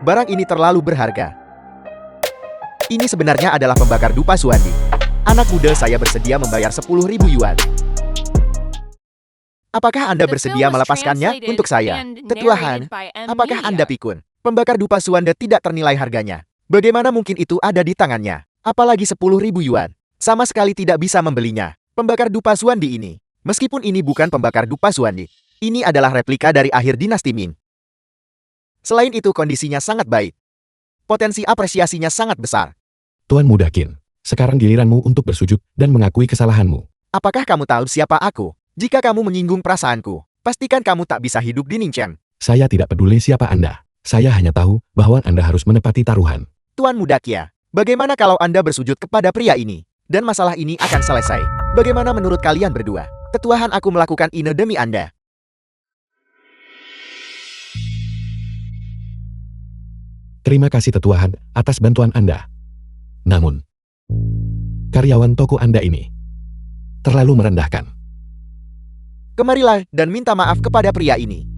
Barang ini terlalu berharga. Ini sebenarnya adalah pembakar dupa Suandi. Anak muda, saya bersedia membayar 10.000 yuan. Apakah Anda bersedia melepaskannya untuk saya? Tetuahan, apakah Anda pikun? Pembakar dupa Suanda tidak ternilai harganya. Bagaimana mungkin itu ada di tangannya? Apalagi 10.000 yuan. Sama sekali tidak bisa membelinya. Pembakar dupa Suandi ini. Meskipun ini bukan pembakar dupa Suandi, ini adalah replika dari akhir dinasti Ming. Selain itu kondisinya sangat baik. Potensi apresiasinya sangat besar. Tuan Muda Qin, sekarang giliranmu untuk bersujud dan mengakui kesalahanmu. Apakah kamu tahu siapa aku? Jika kamu menyinggung perasaanku, pastikan kamu tak bisa hidup di Ningchen. Saya tidak peduli siapa Anda. Saya hanya tahu bahwa Anda harus menepati taruhan. Tuan Muda Qia, bagaimana kalau Anda bersujud kepada pria ini? Dan masalah ini akan selesai. Bagaimana menurut kalian berdua? Tetuahan, aku melakukan ini demi Anda. Terima kasih Tetuahan atas bantuan Anda. Namun, karyawan toko Anda ini terlalu merendahkan. Kemarilah dan minta maaf kepada pria ini.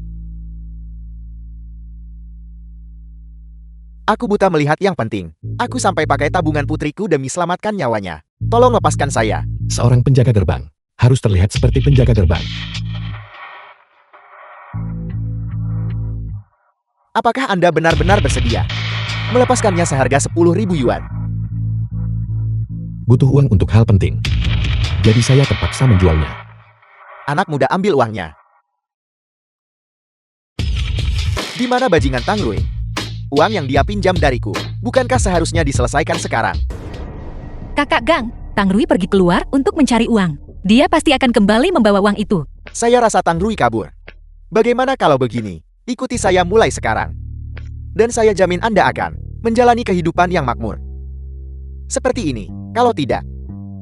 Aku buta melihat yang penting. Aku sampai pakai tabungan putriku demi selamatkan nyawanya. Tolong lepaskan saya. Seorang penjaga gerbang harus terlihat seperti penjaga gerbang. Apakah Anda benar-benar bersedia melepaskannya seharga 10.000 yuan? Butuh uang untuk hal penting. Jadi saya terpaksa menjualnya. Anak muda, ambil uangnya. Di mana bajingan Tang Rui? Uang yang dia pinjam dariku, bukankah seharusnya diselesaikan sekarang? Kakak Gang, Tang Rui pergi keluar untuk mencari uang. Dia pasti akan kembali membawa uang itu. Saya rasa Tang Rui kabur. Bagaimana kalau begini? Ikuti saya mulai sekarang. Dan saya jamin Anda akan menjalani kehidupan yang makmur. Seperti ini, kalau tidak,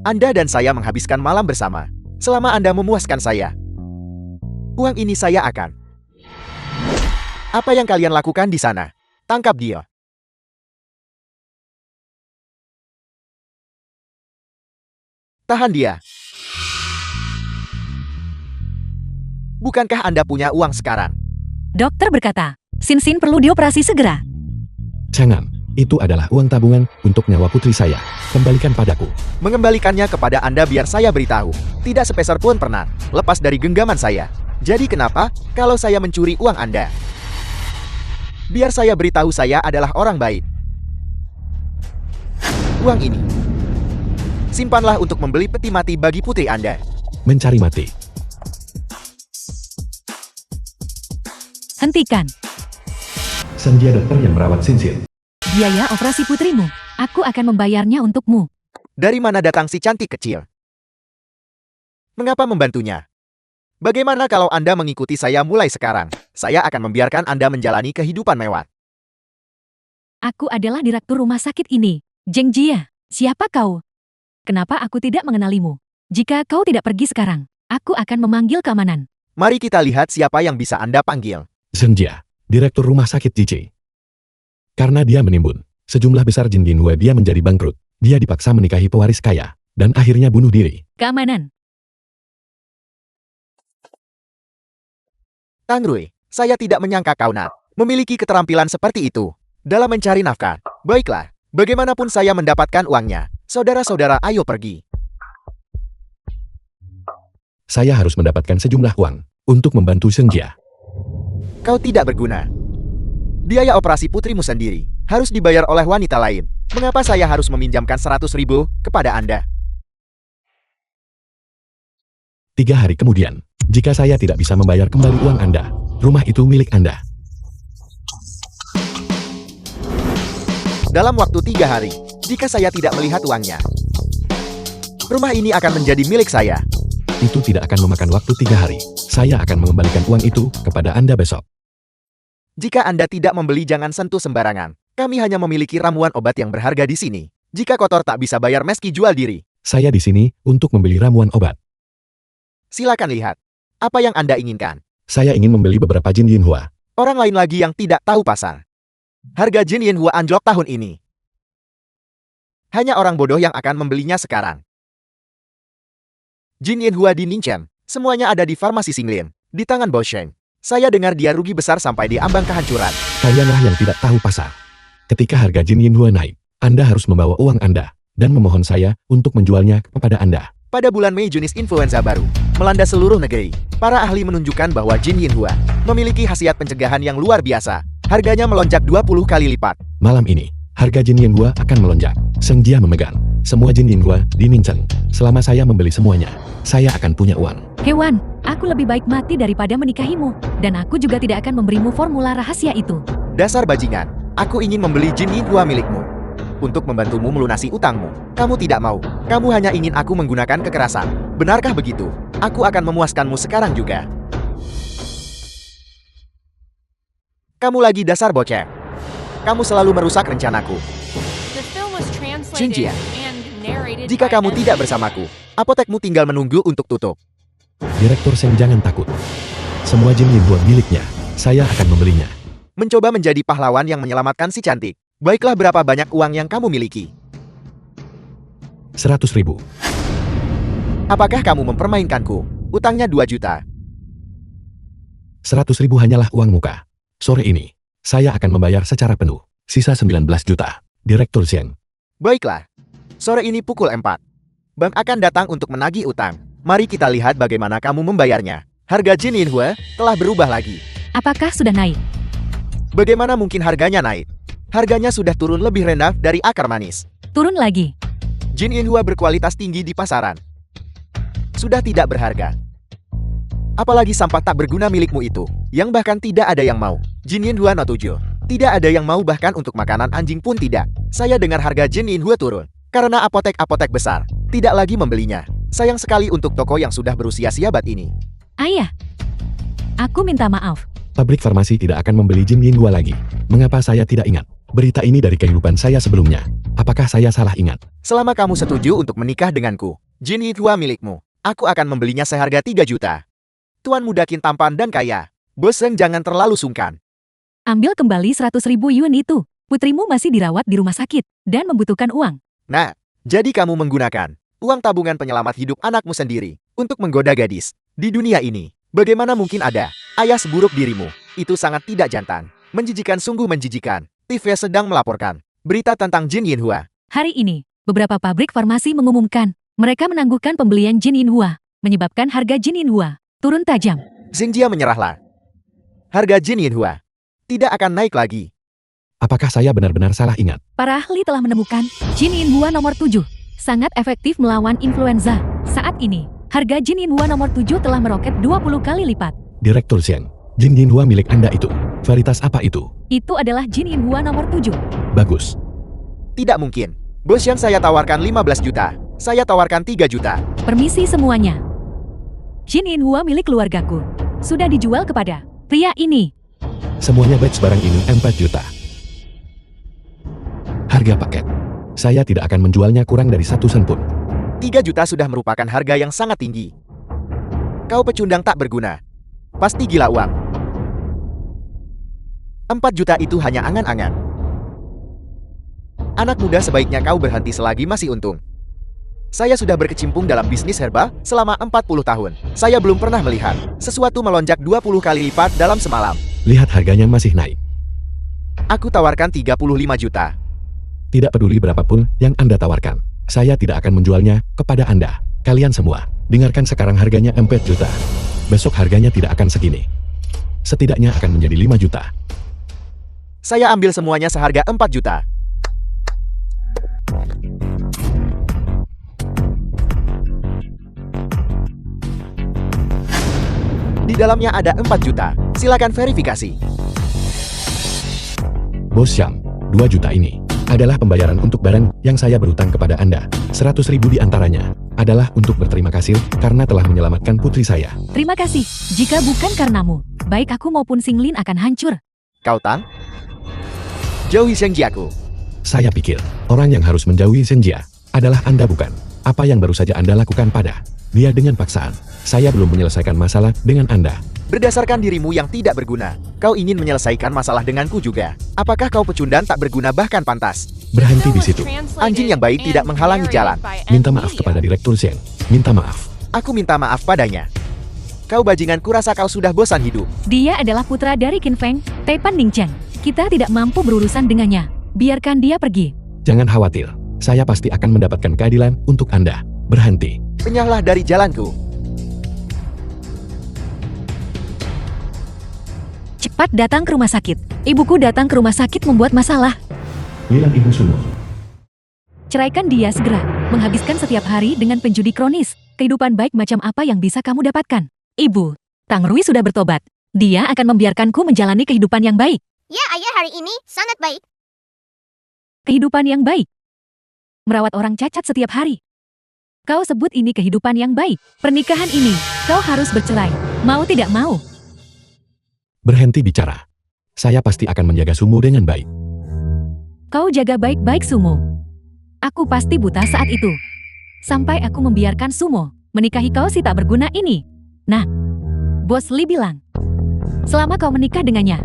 Anda dan saya menghabiskan malam bersama. Selama Anda memuaskan saya, uang ini saya akan. Apa yang kalian lakukan di sana? Tangkap dia. Tahan dia. Bukankah Anda punya uang sekarang? Dokter berkata, Sin Sin perlu dioperasi segera. Jangan, itu adalah uang tabungan untuk nyawa putri saya. Kembalikan padaku. Mengembalikannya kepada Anda biar saya beritahu. Tidak sepeser pun pernah lepas dari genggaman saya. Jadi kenapa kalau saya mencuri uang Anda? Biar saya beritahu saya adalah orang baik. Uang ini simpanlah untuk membeli peti mati bagi putri Anda. Mencari mati. Hentikan. Senja dokter yang merawat Sin Sin. Biaya operasi putrimu. Aku akan membayarnya untukmu. Dari mana datang si cantik kecil? Mengapa membantunya? Bagaimana kalau Anda mengikuti saya mulai sekarang? Saya akan membiarkan Anda menjalani kehidupan mewah. Aku adalah direktur rumah sakit ini. Zheng Jia, siapa kau? Kenapa aku tidak mengenalimu? Jika kau tidak pergi sekarang, aku akan memanggil keamanan. Mari kita lihat siapa yang bisa Anda panggil. Senja, direktur rumah sakit JJ. Karena dia menimbun sejumlah besar Jin Dinhua, dia menjadi bangkrut. Dia dipaksa menikahi pewaris kaya, dan akhirnya bunuh diri. Keamanan. Tang Rui, saya tidak menyangka kau memiliki keterampilan seperti itu dalam mencari nafkah. Baiklah, bagaimanapun saya mendapatkan uangnya. Saudara-saudara, ayo pergi. Saya harus mendapatkan sejumlah uang untuk membantu Senja. Kau tidak berguna. Biaya operasi putrimu sendiri harus dibayar oleh wanita lain. Mengapa saya harus meminjamkan 100.000 kepada Anda? 3 hari kemudian, jika saya tidak bisa membayar kembali uang Anda, rumah itu milik Anda. Dalam waktu 3 hari, jika saya tidak melihat uangnya, rumah ini akan menjadi milik saya. Itu tidak akan memakan waktu 3 hari. Saya akan mengembalikan uang itu kepada Anda besok. Jika Anda tidak membeli, jangan sentuh sembarangan. Kami hanya memiliki ramuan obat yang berharga di sini. Jika kotor tak bisa bayar meski jual diri. Saya di sini untuk membeli ramuan obat. Silakan lihat. Apa yang Anda inginkan? Saya ingin membeli beberapa Jin Yinhua. Orang lain lagi yang tidak tahu pasar. Harga Jin Yinhua anjlok tahun ini. Hanya orang bodoh yang akan membelinya sekarang. Jin Yinhua di Ningchen, semuanya ada di farmasi Xinglin, di tangan Bo Sheng. Saya dengar dia rugi besar sampai di ambang kehancuran. Kalianlah yang tidak tahu pasar. Ketika harga Jin Yinhua naik, Anda harus membawa uang Anda dan memohon saya untuk menjualnya kepada Anda. Pada bulan Mei jenis influenza baru melanda seluruh negeri. Para ahli menunjukkan bahwa Jin Yinhua memiliki khasiat pencegahan yang luar biasa. Harganya melonjak 20 kali lipat. Malam ini, harga Jin Yinhua akan melonjak. Seng Jia memegang semua Jin Yinhua di Mincheng. Selama saya membeli semuanya, saya akan punya uang. Hewan, aku lebih baik mati daripada menikahimu. Dan aku juga tidak akan memberimu formula rahasia itu. Dasar bajingan, aku ingin membeli Jin Yinhua milikmu untuk membantumu melunasi utangmu. Kamu tidak mau. Kamu hanya ingin aku menggunakan kekerasan. Benarkah begitu? Aku akan memuaskanmu sekarang juga. Kamu lagi dasar bocah. Kamu selalu merusak rencanaku. Jin Jia, jika kamu tidak bersamaku, apotekmu tinggal menunggu untuk tutup. Direktur Seng jangan takut. Semua Jin Yinhua miliknya. Saya akan membelinya. Mencoba menjadi pahlawan yang menyelamatkan si cantik. Baiklah, berapa banyak uang yang kamu miliki? 100.000. Apakah kamu mempermainkanku? Utangnya 2 juta. 100.000 hanyalah uang muka. Sore ini, saya akan membayar secara penuh. Sisa 19 juta. Direktur Seng. Baiklah. Sore ini pukul 4. Bank akan datang untuk menagih utang. Mari kita lihat bagaimana kamu membayarnya. Harga Jin Yinhua telah berubah lagi. Apakah sudah naik? Bagaimana mungkin harganya naik? Harganya sudah turun lebih rendah dari akar manis. Turun lagi. Jin Yinhua berkualitas tinggi di pasaran. Sudah tidak berharga. Apalagi sampah tak berguna milikmu itu, yang bahkan tidak ada yang mau. Jin Yinhua No 7. Tidak ada yang mau, bahkan untuk makanan anjing pun tidak. Saya dengar harga Jin Yinhua turun karena apotek-apotek besar tidak lagi membelinya. Sayang sekali untuk toko yang sudah berusia siabat ini. Ayah, aku minta maaf. Pabrik farmasi tidak akan membeli Jin Yinhua lagi. Mengapa saya tidak ingat? Berita ini dari kehidupan saya sebelumnya. Apakah saya salah ingat? Selama kamu setuju untuk menikah denganku, Jin Yinhua milikmu. Aku akan membelinya seharga 3 juta. Tuan muda Qin tampan dan kaya. Bos Seng jangan terlalu sungkan. Ambil kembali 100.000 yuan itu. Putrimu masih dirawat di rumah sakit dan membutuhkan uang. Nah, jadi kamu menggunakan uang tabungan penyelamat hidup anakmu sendiri untuk menggoda gadis di dunia ini. Bagaimana mungkin ada ayah seburuk dirimu? Itu sangat tidak jantan. Menjijikan, sungguh menjijikan. TV sedang melaporkan berita tentang Jin Yinhua. Hari ini, beberapa pabrik farmasi mengumumkan mereka menangguhkan pembelian Jin Yinhua, menyebabkan harga Jin Yinhua turun tajam. Seng Jia menyerahlah. Harga Jin Yinhua tidak akan naik lagi. Apakah saya benar-benar salah ingat? Para ahli telah menemukan Jin Yinhua nomor 7 sangat efektif melawan influenza. Saat ini, harga Jin Yinhua nomor 7 telah meroket 20 kali lipat. Direktur Seng, Jin Yinhua milik Anda itu, varietas apa itu? Itu adalah Jin Yinhua nomor 7. Bagus. Tidak mungkin. Bos yang saya tawarkan 15 juta. Saya tawarkan 3 juta. Permisi semuanya. Jin Yinhua milik keluargaku sudah dijual kepada pria ini. Semuanya batch barang ini 4 juta. Harga paket. Saya tidak akan menjualnya kurang dari 1 sen pun. 3 juta sudah merupakan harga yang sangat tinggi. Kau pecundang tak berguna. Pasti gila uang. 4 juta itu hanya angan-angan. Anak muda, sebaiknya kau berhenti selagi masih untung. Saya sudah berkecimpung dalam bisnis herba selama 40 tahun. Saya belum pernah melihat sesuatu melonjak 20 kali lipat dalam semalam. Lihat harganya masih naik. Aku tawarkan 35 juta. Tidak peduli berapapun yang Anda tawarkan. Saya tidak akan menjualnya kepada Anda. Kalian semua, dengarkan sekarang harganya 4 juta. Besok harganya tidak akan segini. Setidaknya akan menjadi 5 juta. Saya ambil semuanya seharga 4 juta. Di dalamnya ada 4 juta. Silakan verifikasi. Bos Syam, 2 juta ini adalah pembayaran untuk barang yang saya berutang kepada Anda. 100.000 diantaranya adalah untuk berterima kasih karena telah menyelamatkan putri saya. Terima kasih. Jika bukan karenamu, baik aku maupun Singlin akan hancur. Kau Tang? Jauhi Seng Jiaku. Saya pikir, orang yang harus menjauhi Senjia adalah Anda, bukan? Apa yang baru saja Anda lakukan pada dia dengan paksaan? Saya belum menyelesaikan masalah dengan Anda. Berdasarkan dirimu yang tidak berguna, kau ingin menyelesaikan masalah denganku juga. Apakah kau pecundang tak berguna bahkan pantas? Berhenti di situ. Anjing yang baik tidak menghalangi jalan. Minta maaf kepada Direktur Seng. Minta maaf. Aku minta maaf padanya. Kau bajingan, kurasa kau sudah bosan hidup. Dia adalah putra dari Qin Feng, Taipan Ningcheng. Kita tidak mampu berurusan dengannya. Biarkan dia pergi. Jangan khawatir, saya pasti akan mendapatkan keadilan untuk Anda. Berhenti. Penyahlah dari jalanku. Cepat datang ke rumah sakit. Ibuku datang ke rumah sakit membuat masalah. Bilang Ibu Sumo. Ceraikan dia segera. Menghabiskan setiap hari dengan penjudi kronis. Kehidupan baik macam apa yang bisa kamu dapatkan? Ibu, Tang Rui sudah bertobat. Dia akan membiarkanku menjalani kehidupan yang baik. Ya, ayah hari ini sangat baik. Kehidupan yang baik. Merawat orang cacat setiap hari. Kau sebut ini kehidupan yang baik. Pernikahan ini, kau harus bercerai. Mau tidak mau. Berhenti bicara. Saya pasti akan menjaga Sumo dengan baik. Kau jaga baik-baik Sumo. Aku pasti buta saat itu. Sampai aku membiarkan Sumo menikahi kau si tak berguna ini. Nah, Bos Li bilang, selama kau menikah dengannya,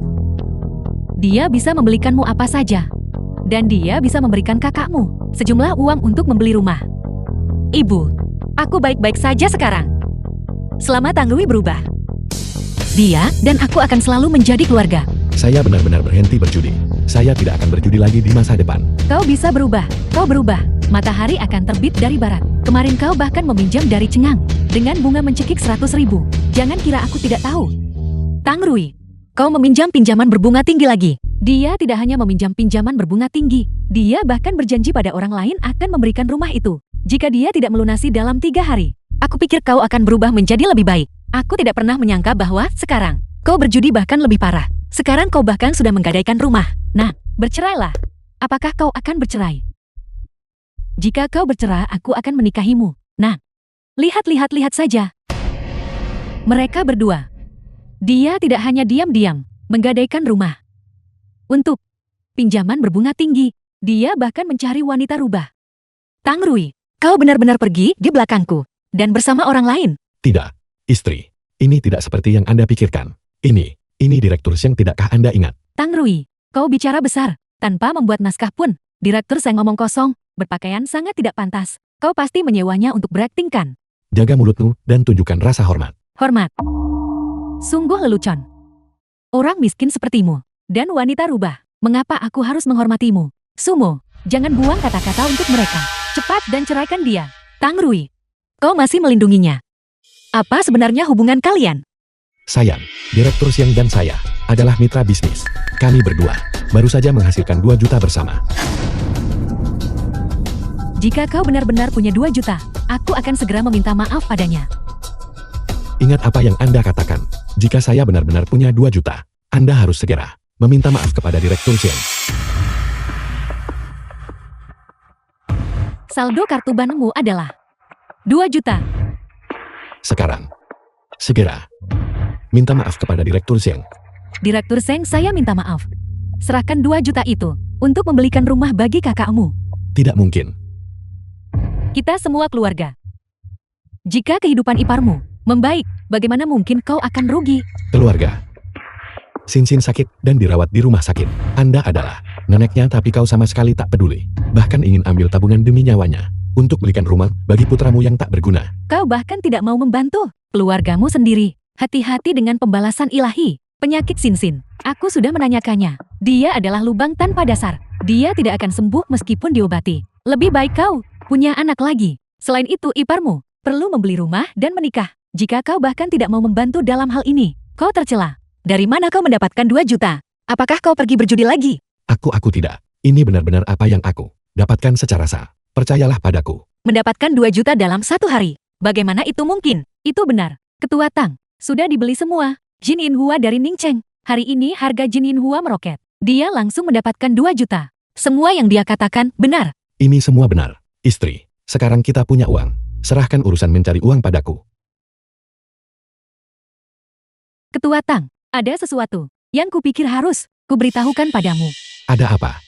dia bisa membelikanmu apa saja. Dan dia bisa memberikan kakakmu sejumlah uang untuk membeli rumah. Ibu, aku baik-baik saja sekarang. Selama Tang Rui berubah, dia dan aku akan selalu menjadi keluarga. Saya benar-benar berhenti berjudi. Saya tidak akan berjudi lagi di masa depan. Kau bisa berubah, kau berubah. Matahari akan terbit dari barat. Kemarin kau bahkan meminjam dari Cengang dengan bunga mencekik 100.000. Jangan kira aku tidak tahu. Tang Rui, kau meminjam pinjaman berbunga tinggi lagi. Dia tidak hanya meminjam pinjaman berbunga tinggi, dia bahkan berjanji pada orang lain akan memberikan rumah itu jika dia tidak melunasi dalam 3 hari. Aku pikir kau akan berubah menjadi lebih baik. Aku tidak pernah menyangka bahwa sekarang kau berjudi bahkan lebih parah. Sekarang kau bahkan sudah menggadaikan rumah. Nah, bercerailah. Apakah kau akan bercerai? Jika kau bercerai, aku akan menikahimu. Nah, lihat saja. Mereka berdua. Dia tidak hanya diam-diam menggadaikan rumah. Untuk pinjaman berbunga tinggi, dia bahkan mencari wanita rubah. Tang Rui, kau benar-benar pergi di belakangku dan bersama orang lain. Tidak, istri. Ini tidak seperti yang Anda pikirkan. Ini Direktur Sheng, tidakkah Anda ingat? Tang Rui, kau bicara besar, tanpa membuat naskah pun. Direktur Sheng ngomong kosong, berpakaian sangat tidak pantas. Kau pasti menyewanya untuk berakting kan? Jaga mulutmu dan tunjukkan rasa hormat. Hormat. Sungguh lelucon. Orang miskin sepertimu, dan wanita rubah. Mengapa aku harus menghormatimu? Sumo, jangan buang kata-kata untuk mereka. Cepat dan ceraikan dia. Tang Rui, kau masih melindunginya. Apa sebenarnya hubungan kalian? Sayang, Direktur Sheng dan saya adalah mitra bisnis. Kami berdua baru saja menghasilkan 2 juta bersama. Jika kau benar-benar punya 2 juta, aku akan segera meminta maaf padanya. Ingat apa yang Anda katakan. Jika saya benar-benar punya 2 juta, Anda harus segera meminta maaf kepada Direktur Sheng. Saldo kartu banmu adalah 2 juta. Sekarang, segera minta maaf kepada Direktur Sheng. Direktur Sheng, saya minta maaf. Serahkan 2 juta itu untuk membelikan rumah bagi kakakmu. Tidak mungkin. Kita semua keluarga. Jika kehidupan iparmu membaik, bagaimana mungkin kau akan rugi? Keluarga. Sin sakit dan dirawat di rumah sakit. Anda adalah neneknya, tapi kau sama sekali tak peduli. Bahkan ingin ambil tabungan demi nyawanya untuk belikan rumah bagi putramu yang tak berguna. Kau bahkan tidak mau membantu keluargamu sendiri. Hati-hati dengan pembalasan ilahi. Penyakit Sin. Aku sudah menanyakannya. Dia adalah lubang tanpa dasar. Dia tidak akan sembuh meskipun diobati. Lebih baik kau punya anak lagi. Selain itu, iparmu perlu membeli rumah dan menikah. Jika kau bahkan tidak mau membantu dalam hal ini, kau tercela. Dari mana kau mendapatkan 2 juta? Apakah kau pergi berjudi lagi? Aku tidak. Ini benar-benar apa yang aku dapatkan secara sah. Percayalah padaku. Mendapatkan 2 juta dalam 1 hari. Bagaimana itu mungkin? Itu benar. Ketua Tang, sudah dibeli semua. Jin Yinhua dari Ningcheng. Hari ini harga Jin Yinhua meroket. Dia langsung mendapatkan 2 juta. Semua yang dia katakan benar. Ini semua benar. Istri, sekarang kita punya uang. Serahkan urusan mencari uang padaku. Ketua Tang, ada sesuatu yang kupikir harus kuberitahukan padamu. Ada apa?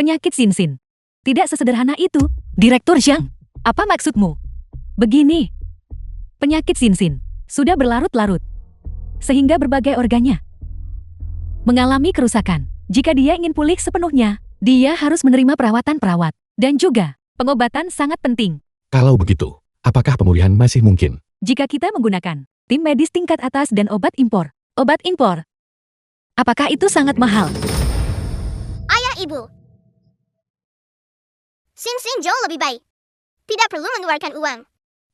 Penyakit Sin. Tidak sesederhana itu. Direktur Zhang, apa maksudmu? Begini, penyakit Sin sudah berlarut-larut, sehingga berbagai organnya mengalami kerusakan. Jika dia ingin pulih sepenuhnya, dia harus menerima perawatan perawat dan juga pengobatan sangat penting. Kalau begitu, apakah pemulihan masih mungkin? Jika kita menggunakan tim medis tingkat atas dan obat impor. Obat impor. Apakah itu sangat mahal? Ayah ibu. Sin jauh lebih baik. Tidak perlu mengeluarkan uang.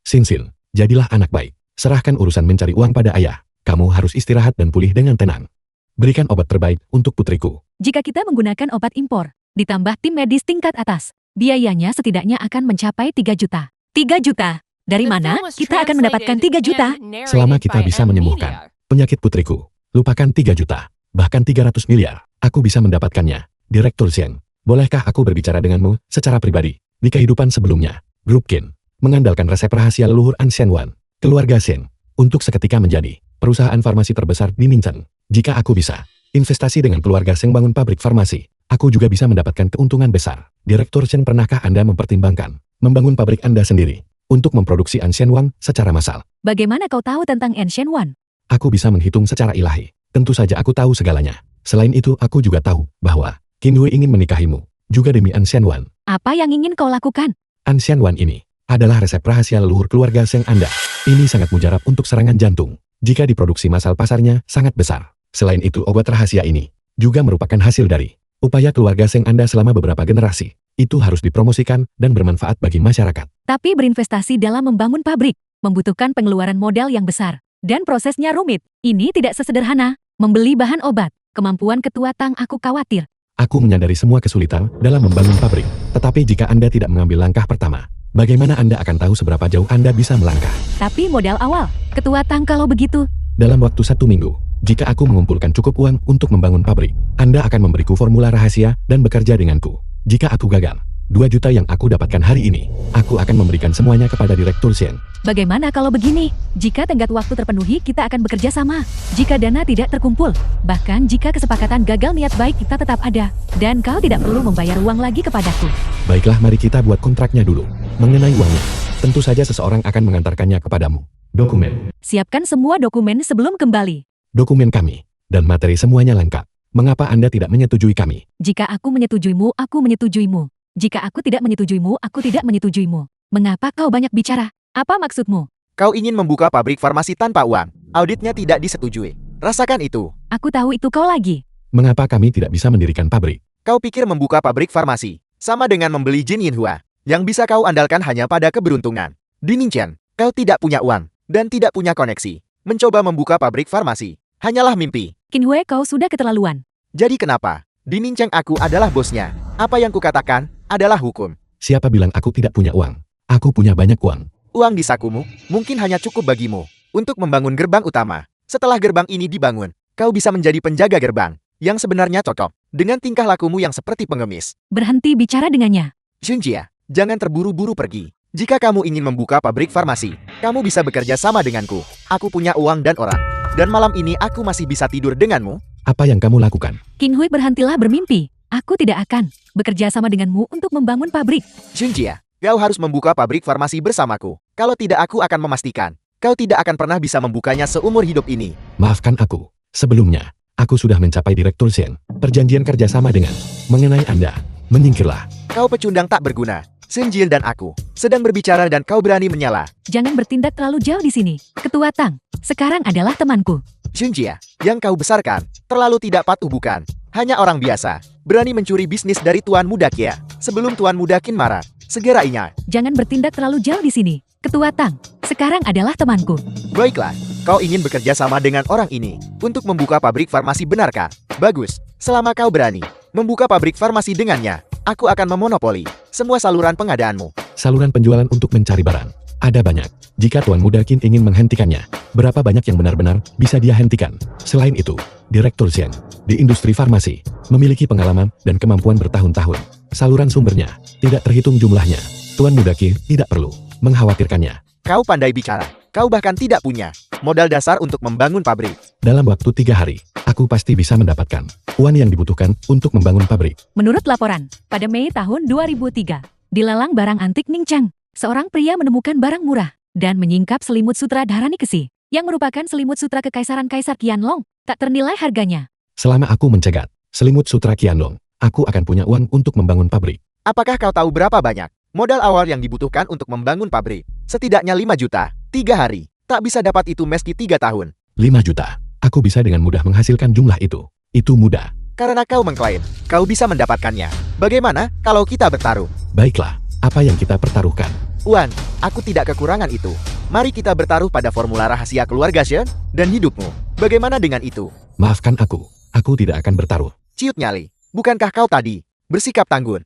Sin, jadilah anak baik. Serahkan urusan mencari uang pada ayah. Kamu harus istirahat dan pulih dengan tenang. Berikan obat terbaik untuk putriku. Jika kita menggunakan obat impor, ditambah tim medis tingkat atas, biayanya setidaknya akan mencapai 3 juta. 3 juta? Dari mana kita akan mendapatkan 3 juta? Selama kita bisa menyembuhkan penyakit putriku, lupakan 3 juta, bahkan 300 miliar. Aku bisa mendapatkannya. Direktur Zheng, bolehkah aku berbicara denganmu secara pribadi? Di kehidupan sebelumnya, Grup Qin mengandalkan resep rahasia leluhur An Shenwan, keluarga Zheng, untuk seketika menjadi perusahaan farmasi terbesar di Ningchen. Jika aku bisa investasi dengan keluarga Zheng bangun pabrik farmasi, aku juga bisa mendapatkan keuntungan besar. Direktur Zheng, pernahkah Anda mempertimbangkan membangun pabrik Anda sendiri untuk memproduksi An Shenwan secara massal? Bagaimana kau tahu tentang An Shenwan? Aku bisa menghitung secara ilahi. Tentu saja aku tahu segalanya. Selain itu, aku juga tahu bahwa Qin Hui ingin menikahimu, juga demi An Shenwan. Apa yang ingin kau lakukan? An Shenwan ini adalah resep rahasia leluhur keluarga Zheng Anda. Ini sangat mujarab untuk serangan jantung. Jika diproduksi massal, pasarnya sangat besar. Selain itu, obat rahasia ini juga merupakan hasil dari upaya keluarga Zheng Anda selama beberapa generasi. Itu harus dipromosikan dan bermanfaat bagi masyarakat. Tapi berinvestasi dalam membangun pabrik membutuhkan pengeluaran modal yang besar. Dan prosesnya rumit. Ini tidak sesederhana membeli bahan obat. Kemampuan ketua Tang, aku khawatir. Aku menyadari semua kesulitan dalam membangun pabrik. Tetapi jika Anda tidak mengambil langkah pertama, bagaimana Anda akan tahu seberapa jauh Anda bisa melangkah? Tapi modal awal, ketua Tang, kalau begitu. Dalam waktu 1 minggu, jika aku mengumpulkan cukup uang untuk membangun pabrik, Anda akan memberiku formula rahasia dan bekerja denganku. Jika aku gagal, 2 juta yang aku dapatkan hari ini, aku akan memberikan semuanya kepada Direktur Zheng. Bagaimana kalau begini? Jika tenggat waktu terpenuhi, kita akan bekerja sama. Jika dana tidak terkumpul, bahkan jika kesepakatan gagal, niat baik kita tetap ada. Dan kau tidak perlu membayar uang lagi kepadaku. Baiklah, mari kita buat kontraknya dulu. Mengenai uangnya, tentu saja seseorang akan mengantarkannya kepadamu. Dokumen. Siapkan semua dokumen sebelum kembali. Dokumen kami dan materi semuanya lengkap. Mengapa Anda tidak menyetujui kami? Jika aku menyetujuimu, aku menyetujuimu. Jika aku tidak menyetujuimu, aku tidak menyetujuimu. Mengapa kau banyak bicara? Apa maksudmu? Kau ingin membuka pabrik farmasi tanpa uang. Auditnya tidak disetujui. Rasakan itu. Aku tahu itu kau lagi. Mengapa kami tidak bisa mendirikan pabrik? Kau pikir membuka pabrik farmasi sama dengan membeli Jin Yinhua, yang bisa kau andalkan hanya pada keberuntungan. Di Ningchen, kau tidak punya uang dan tidak punya koneksi. Mencoba membuka pabrik farmasi hanyalah mimpi. Qin Hui, kau sudah keterlaluan. Jadi kenapa? Di Ningchen aku adalah bosnya. Apa yang kukatakan adalah hukum. Siapa bilang aku tidak punya uang? Aku punya banyak uang. Uang di sakumu mungkin hanya cukup bagimu untuk membangun gerbang utama. Setelah gerbang ini dibangun, kau bisa menjadi penjaga gerbang yang sebenarnya cocok dengan tingkah lakumu yang seperti pengemis. Berhenti bicara dengannya. Xunjia, jangan terburu-buru pergi. Jika kamu ingin membuka pabrik farmasi, kamu bisa bekerja sama denganku. Aku punya uang dan orang. Dan malam ini aku masih bisa tidur denganmu. Apa yang kamu lakukan? Qin Hui, berhentilah bermimpi. Aku tidak akan bekerja sama denganmu untuk membangun pabrik. Xunjia, kau harus membuka pabrik farmasi bersamaku. Kalau tidak, aku akan memastikan kau tidak akan pernah bisa membukanya seumur hidup ini. Maafkan aku. Sebelumnya, aku sudah mencapai Direktur Zheng. Perjanjian kerjasama dengan mengenai Anda. Menyingkirlah. Kau pecundang tak berguna. Sun Jin dan aku sedang berbicara dan kau berani menyela. Jangan bertindak terlalu jauh di sini. Ketua Tang, sekarang adalah temanku. Xunjia, yang kau besarkan, terlalu tidak patuh bukan? Hanya orang biasa, berani mencuri bisnis dari Tuan Muda Kia. Sebelum Tuan Muda Qin marah, segera ingat. Jangan bertindak terlalu jauh di sini. Ketua Tang, sekarang adalah temanku. Baiklah, kau ingin bekerja sama dengan orang ini untuk membuka pabrik farmasi, benarkah? Bagus, selama kau berani membuka pabrik farmasi dengannya, aku akan memonopoli semua saluran pengadaanmu. Saluran penjualan untuk mencari barang. Ada banyak. Jika Tuan Muda Qin ingin menghentikannya, berapa banyak yang benar-benar bisa dia hentikan? Selain itu, Direktur Zheng di industri farmasi memiliki pengalaman dan kemampuan bertahun-tahun. Saluran sumbernya tidak terhitung jumlahnya. Tuan Muda Qin tidak perlu mengkhawatirkannya. Kau pandai bicara. Kau bahkan tidak punya modal dasar untuk membangun pabrik. Dalam waktu 3 hari, aku pasti bisa mendapatkan uang yang dibutuhkan untuk membangun pabrik. Menurut laporan, pada Mei tahun 2003, di lelang barang antik Ningchang, seorang pria menemukan barang murah dan menyingkap selimut sutra Dharani Kesi, yang merupakan selimut sutra kekaisaran Kaisar Qianlong, tak ternilai harganya. Selama aku mencegat selimut sutra Qianlong, aku akan punya uang untuk membangun pabrik. Apakah kau tahu berapa banyak modal awal yang dibutuhkan untuk membangun pabrik? Setidaknya 5 juta. 3 hari. Tak bisa dapat itu meski 3 tahun. 5 juta. Aku bisa dengan mudah menghasilkan jumlah itu. Itu mudah. Karena kau mengklaim, kau bisa mendapatkannya. Bagaimana kalau kita bertaruh? Baiklah, apa yang kita pertaruhkan? Wan, aku tidak kekurangan itu. Mari kita bertaruh pada formula rahasia keluarga Shen dan hidupmu. Bagaimana dengan itu? Maafkan aku tidak akan bertaruh. Ciut nyali, bukankah kau tadi bersikap tanggun?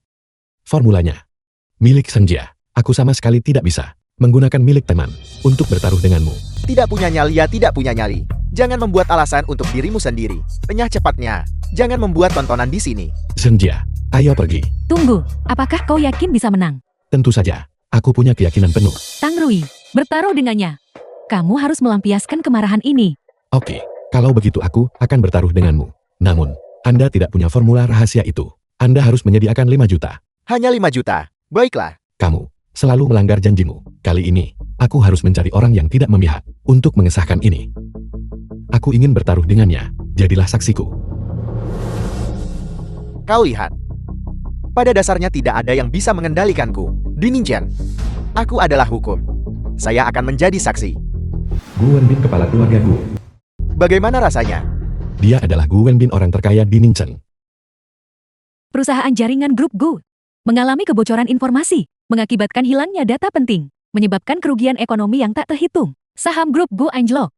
Formulanya. Milik Senja. Aku sama sekali tidak bisa menggunakan milik teman untuk bertaruh denganmu. Tidak punya nyali ya tidak punya nyali. Jangan membuat alasan untuk dirimu sendiri. Renyah cepatnya. Jangan membuat tontonan di sini. Senja, ayo pergi. Tunggu, apakah kau yakin bisa menang? Tentu saja, aku punya keyakinan penuh. Tang Rui, bertaruh dengannya. Kamu harus melampiaskan kemarahan ini. Oke, kalau begitu aku akan bertaruh denganmu. Namun, Anda tidak punya formula rahasia itu. Anda harus menyediakan 5 juta. Hanya 5 juta. Baiklah. Kamu selalu melanggar janjimu. Kali ini, aku harus mencari orang yang tidak memihak untuk mengesahkan ini. Aku ingin bertaruh dengannya. Jadilah saksiku. Kau lihat. Pada dasarnya tidak ada yang bisa mengendalikanku. Di Ninjan, aku adalah hukum. Saya akan menjadi saksi. Gu Wenbin kepala keluarga Gu. Bagaimana rasanya? Dia adalah Gu Wenbin orang terkaya di Ningchen. Perusahaan jaringan grup Gu mengalami kebocoran informasi, mengakibatkan hilangnya data penting, menyebabkan kerugian ekonomi yang tak terhitung. Saham grup Gu anjlok.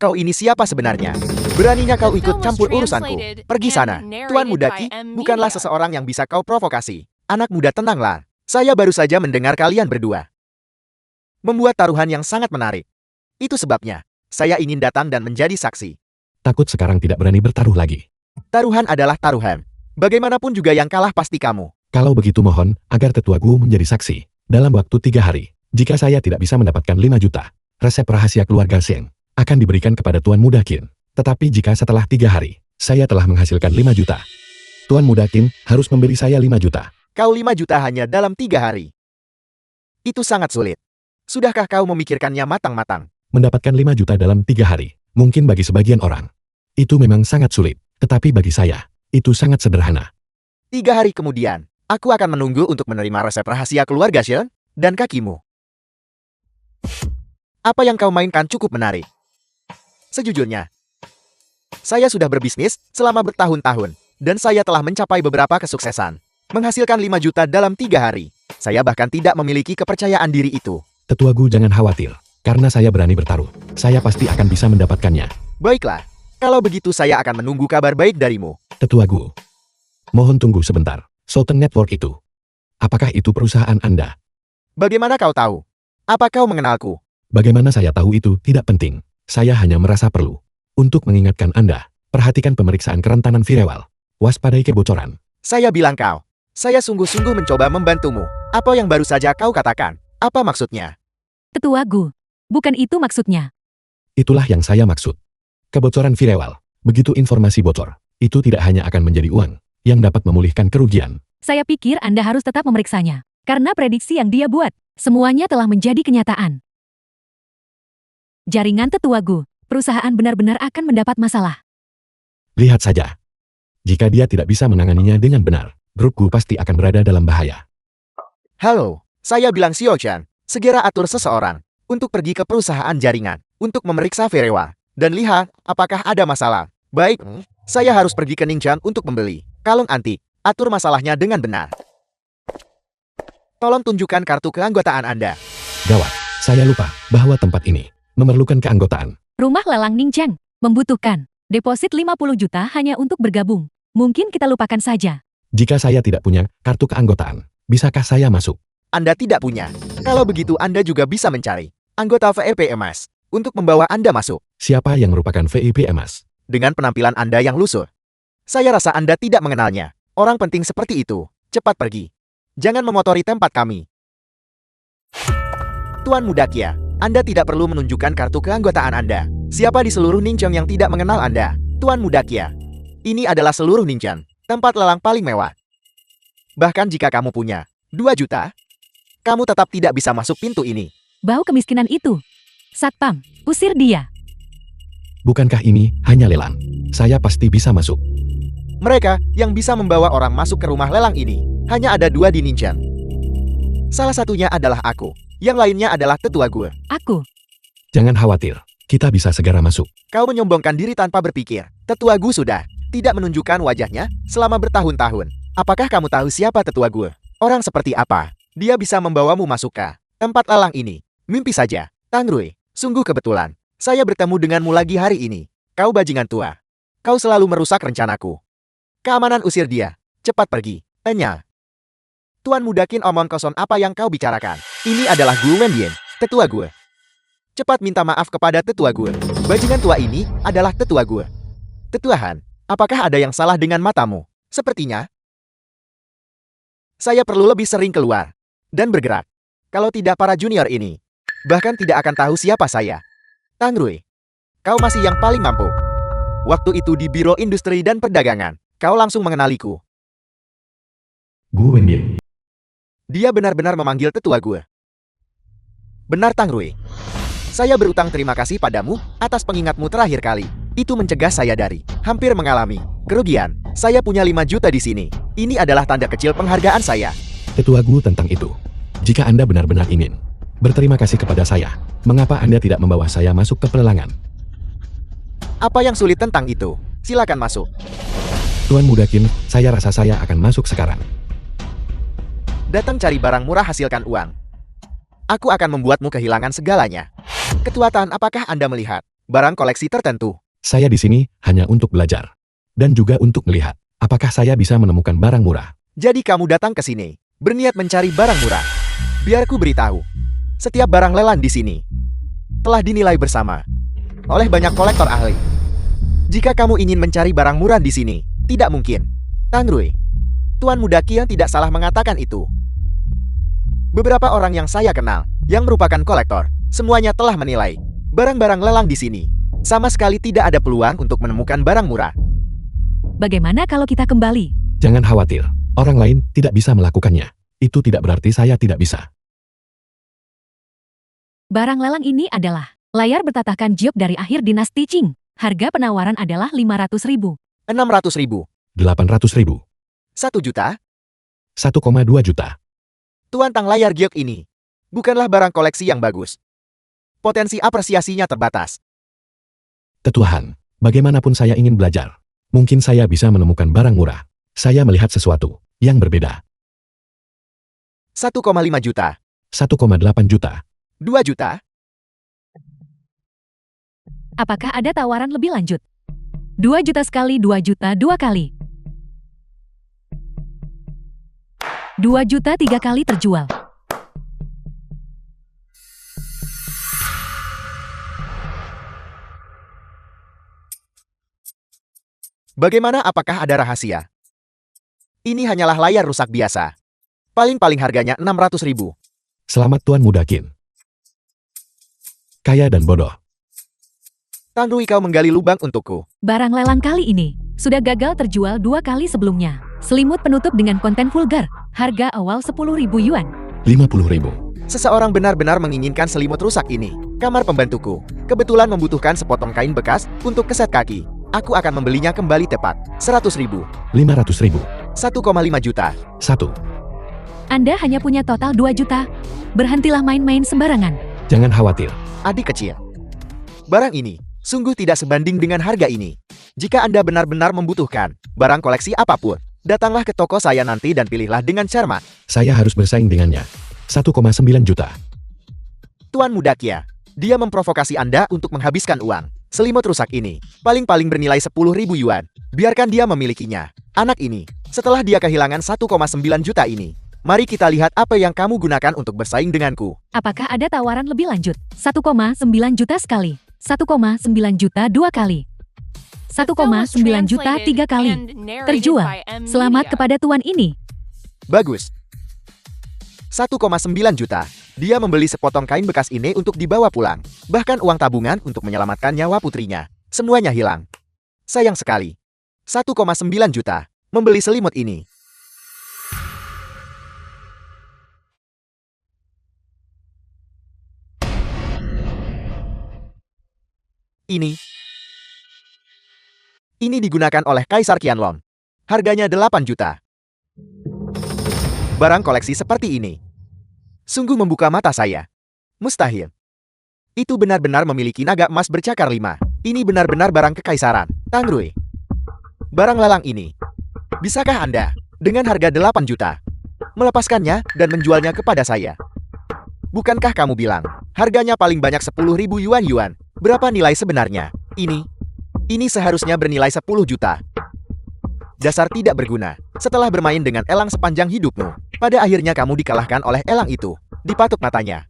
Kau ini siapa sebenarnya? Beraninya kau ikut campur urusanku. Pergi sana. Tuan Muda Qi bukanlah seseorang yang bisa kau provokasi. Anak muda, tenanglah. Saya baru saja mendengar kalian berdua membuat taruhan yang sangat menarik. Itu sebabnya saya ingin datang dan menjadi saksi. Takut sekarang tidak berani bertaruh lagi. Taruhan adalah taruhan. Bagaimanapun juga yang kalah pasti kamu. Kalau begitu mohon agar tetua Gu menjadi saksi. Dalam waktu 3 hari, jika saya tidak bisa mendapatkan 5 juta, resep rahasia keluarga Sheng akan diberikan kepada Tuan Muda Qin. Tetapi jika setelah 3 hari, saya telah menghasilkan 5 juta, Tuan Muda Qin harus memberi saya 5 juta. Kau 5 juta hanya dalam 3 hari. Itu sangat sulit. Sudahkah kau memikirkannya matang-matang? Mendapatkan 5 juta dalam 3 hari, mungkin bagi sebagian orang itu memang sangat sulit. Tetapi bagi saya, itu sangat sederhana. 3 hari kemudian, aku akan menunggu untuk menerima resep rahasia keluarga Shen dan kakimu. Apa yang kau mainkan cukup menarik. Sejujurnya, saya sudah berbisnis selama bertahun-tahun, dan saya telah mencapai beberapa kesuksesan. Menghasilkan 5 juta dalam 3 hari. Saya bahkan tidak memiliki kepercayaan diri itu. Tetua Gu jangan khawatir, karena saya berani bertaruh. Saya pasti akan bisa mendapatkannya. Baiklah, kalau begitu saya akan menunggu kabar baik darimu. Tetua Gu, mohon tunggu sebentar. Sultan Network itu, apakah itu perusahaan Anda? Bagaimana kau tahu? Apa kau mengenalku? Bagaimana saya tahu itu tidak penting. Saya hanya merasa perlu untuk mengingatkan Anda. Perhatikan pemeriksaan kerentanan firewall. Waspadai kebocoran. Saya bilang kau. Saya sungguh-sungguh mencoba membantumu. Apa yang baru saja kau katakan? Apa maksudnya? Tetua Gu, bukan itu maksudnya. Itulah yang saya maksud. Kebocoran firewall. Begitu informasi bocor, itu tidak hanya akan menjadi uang yang dapat memulihkan kerugian. Saya pikir Anda harus tetap memeriksanya. Karena prediksi yang dia buat, semuanya telah menjadi kenyataan. Jaringan Tetua Gu, perusahaan benar-benar akan mendapat masalah. Lihat saja. Jika dia tidak bisa menanganinya dengan benar, grup Gu pasti akan berada dalam bahaya. Halo, saya bilang Xiao Chan. Segera atur seseorang untuk pergi ke perusahaan jaringan untuk memeriksa firewall dan lihat apakah ada masalah. Baik, saya harus pergi ke Ningchen untuk membeli kalung antik. Atur masalahnya dengan benar. Tolong tunjukkan kartu keanggotaan Anda. Gawat, saya lupa bahwa tempat ini memerlukan keanggotaan. Rumah lelang Ningchen membutuhkan deposit 50 juta hanya untuk bergabung. Mungkin kita lupakan saja. Jika saya tidak punya kartu keanggotaan, bisakah saya masuk? Anda tidak punya. Kalau begitu Anda juga bisa mencari anggota VIP emas untuk membawa Anda masuk. Siapa yang merupakan VIP emas? Dengan penampilan Anda yang lusuh. Saya rasa Anda tidak mengenalnya. Orang penting seperti itu, cepat pergi. Jangan memotori tempat kami. Tuan Muda Qia, Anda tidak perlu menunjukkan kartu keanggotaan Anda. Siapa di seluruh Ningchen yang tidak mengenal Anda? Tuan Muda Qia. Ini adalah seluruh Ningchen, tempat lelang paling mewah. Bahkan jika kamu punya 2 juta, kamu tetap tidak bisa masuk pintu ini. Bau kemiskinan itu. Satpam, usir dia. Bukankah ini hanya lelang? Saya pasti bisa masuk. Mereka yang bisa membawa orang masuk ke rumah lelang ini, hanya ada 2 di Ningchen. Salah satunya adalah aku. Yang lainnya adalah tetua gue. Aku. Jangan khawatir, kita bisa segera masuk. Kau menyombongkan diri tanpa berpikir. Tetua gue sudah tidak menunjukkan wajahnya selama bertahun-tahun. Apakah kamu tahu siapa tetua gue? Orang seperti apa? Dia bisa membawamu masuk ke tempat lalang ini. Mimpi saja. Tangrui, sungguh kebetulan. Saya bertemu denganmu lagi hari ini. Kau bajingan tua. Kau selalu merusak rencanaku. Keamanan usir dia. Cepat pergi. Enya. Tuan Mudakin, omong kosong apa yang kau bicarakan? Ini adalah Gu Wendian, tetua gue. Cepat minta maaf kepada tetua gue. Bajingan tua ini adalah tetua gue. Tetuahan, apakah ada yang salah dengan matamu? Sepertinya saya perlu lebih sering keluar dan bergerak. Kalau tidak, para junior ini bahkan tidak akan tahu siapa saya. Tangrui, kau masih yang paling mampu. Waktu itu di Biro Industri dan Perdagangan, kau langsung mengenaliku. Gu Wendian. Dia benar-benar memanggil tetua gue. Benar, Tangrui. Saya berutang terima kasih padamu atas pengingatmu terakhir kali. Itu mencegah saya dari hampir mengalami kerugian. Saya punya 5 juta di sini. Ini adalah tanda kecil penghargaan saya. Tetua Gu tentang itu. Jika Anda benar-benar ingin berterima kasih kepada saya, mengapa Anda tidak membawa saya masuk ke pelelangan? Apa yang sulit tentang itu? Silakan masuk. Tuan Mudakin, saya rasa saya akan masuk sekarang. Datang cari barang murah, hasilkan uang. Aku akan membuatmu kehilangan segalanya. Ketua Tan, apakah Anda melihat barang koleksi tertentu? Saya di sini hanya untuk belajar. Dan juga untuk melihat, apakah saya bisa menemukan barang murah. Jadi kamu datang ke sini, berniat mencari barang murah. Biar ku beritahu, setiap barang lelang di sini telah dinilai bersama oleh banyak kolektor ahli. Jika kamu ingin mencari barang murah di sini, tidak mungkin. Tangrui, Tuan Mudaki yang tidak salah mengatakan itu. Beberapa orang yang saya kenal, yang merupakan kolektor, semuanya telah menilai barang-barang lelang di sini. Sama sekali tidak ada peluang untuk menemukan barang murah. Bagaimana kalau kita kembali? Jangan khawatir, orang lain tidak bisa melakukannya. Itu tidak berarti saya tidak bisa. Barang lelang ini adalah layar bertatahkan Jiop dari akhir dinasti Qing. Harga penawaran adalah 500.000. 600.000. 800.000. 1 juta? 1,2 juta. Tuan Tang, layar giok ini bukanlah barang koleksi yang bagus. Potensi apresiasinya terbatas. Tetuahan, bagaimanapun saya ingin belajar. Mungkin saya bisa menemukan barang murah. Saya melihat sesuatu yang berbeda. 1,5 juta. 1,8 juta. 2 juta? Apakah ada tawaran lebih lanjut? 2 juta sekali, 2 juta 2 kali. 2 juta 3 kali terjual. Bagaimana, apakah ada rahasia? Ini hanyalah layar rusak biasa. Paling-paling harganya 600.000. Selamat Tuan Mudakin. Kaya dan bodoh. Tangrui, kau menggali lubang untukku. Barang lelang kali ini sudah gagal terjual 2 kali sebelumnya. Selimut penutup dengan konten vulgar. Harga awal 10.000 yuan. 50.000. Seseorang benar-benar menginginkan selimut rusak ini. Kamar pembantuku kebetulan membutuhkan sepotong kain bekas untuk keset kaki. Aku akan membelinya kembali tepat 100.000. 500.000. 1,5 juta. 1. Anda hanya punya total 2 juta. Berhentilah main-main sembarangan. Jangan khawatir. Adik kecil, barang ini sungguh tidak sebanding dengan harga ini. Jika Anda benar-benar membutuhkan barang koleksi apapun, datanglah ke toko saya nanti dan pilihlah dengan cermat. Saya harus bersaing dengannya. 1,9 juta. Tuan Mudakia, dia memprovokasi Anda untuk menghabiskan uang. Selimut rusak ini paling-paling bernilai 10.000 yuan. Biarkan dia memilikinya. Anak ini, setelah dia kehilangan 1,9 juta ini, mari kita lihat apa yang kamu gunakan untuk bersaing denganku. Apakah ada tawaran lebih lanjut? 1,9 juta sekali. 1,9 juta 2 kali. 1,9 juta 3 kali. Terjual. Selamat kepada tuan ini. Bagus. 1,9 juta. Dia membeli sepotong kain bekas ini untuk dibawa pulang. Bahkan uang tabungan untuk menyelamatkan nyawa putrinya. Semuanya hilang. Sayang sekali. 1,9 juta. Membeli selimut ini. Ini digunakan oleh Kaisar Qianlong. Harganya 8 juta. Barang koleksi seperti ini Sungguh membuka mata saya. Mustahil. Itu benar-benar memiliki naga emas bercakar 5. Ini benar-benar barang kekaisaran. Tang Rui. Barang lelang ini. Bisakah Anda, dengan harga 8 juta, melepaskannya dan menjualnya kepada saya? Bukankah kamu bilang, harganya paling banyak 10.000 yuan? Berapa nilai sebenarnya? Ini seharusnya bernilai 10 juta. Dasar tidak berguna. Setelah bermain dengan elang sepanjang hidupmu, pada akhirnya kamu dikalahkan oleh elang itu. Dipatuk matanya.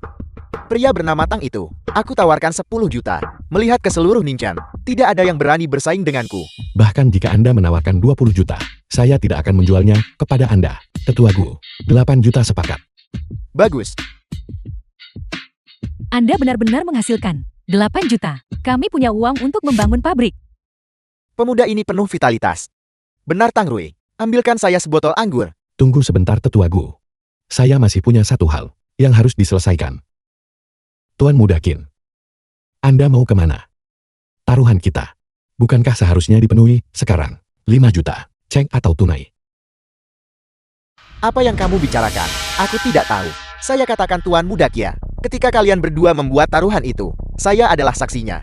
Pria bernama Tang itu, aku tawarkan 10 juta. Melihat ke seluruh Ninchan, tidak ada yang berani bersaing denganku. Bahkan jika Anda menawarkan 20 juta, saya tidak akan menjualnya kepada Anda. Tetua Gu, 8 juta sepakat. Bagus. Anda benar-benar menghasilkan 8 juta. Kami punya uang untuk membangun pabrik. Pemuda ini penuh vitalitas. Benar Tang Rui, ambilkan saya sebotol anggur. Tunggu sebentar Tetua Gu. Saya masih punya satu hal yang harus diselesaikan. Tuan Muda Qin, Anda mau kemana? Taruhan kita, bukankah seharusnya dipenuhi sekarang? 5 juta, cek atau tunai? Apa yang kamu bicarakan? Aku tidak tahu. Saya katakan Tuan Muda Kia, ketika kalian berdua membuat taruhan itu, saya adalah saksinya.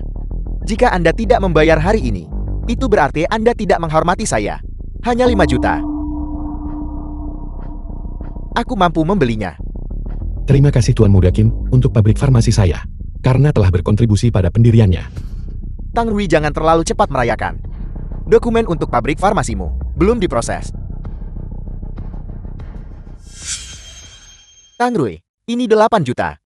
Jika Anda tidak membayar hari ini, itu berarti Anda tidak menghormati saya. Hanya 5 juta. Aku mampu membelinya. Terima kasih Tuan Muda Qin untuk pabrik farmasi saya, karena telah berkontribusi pada pendiriannya. Tang Rui, jangan terlalu cepat merayakan. Dokumen untuk pabrik farmasimu belum diproses. Tang Rui, ini 8 juta.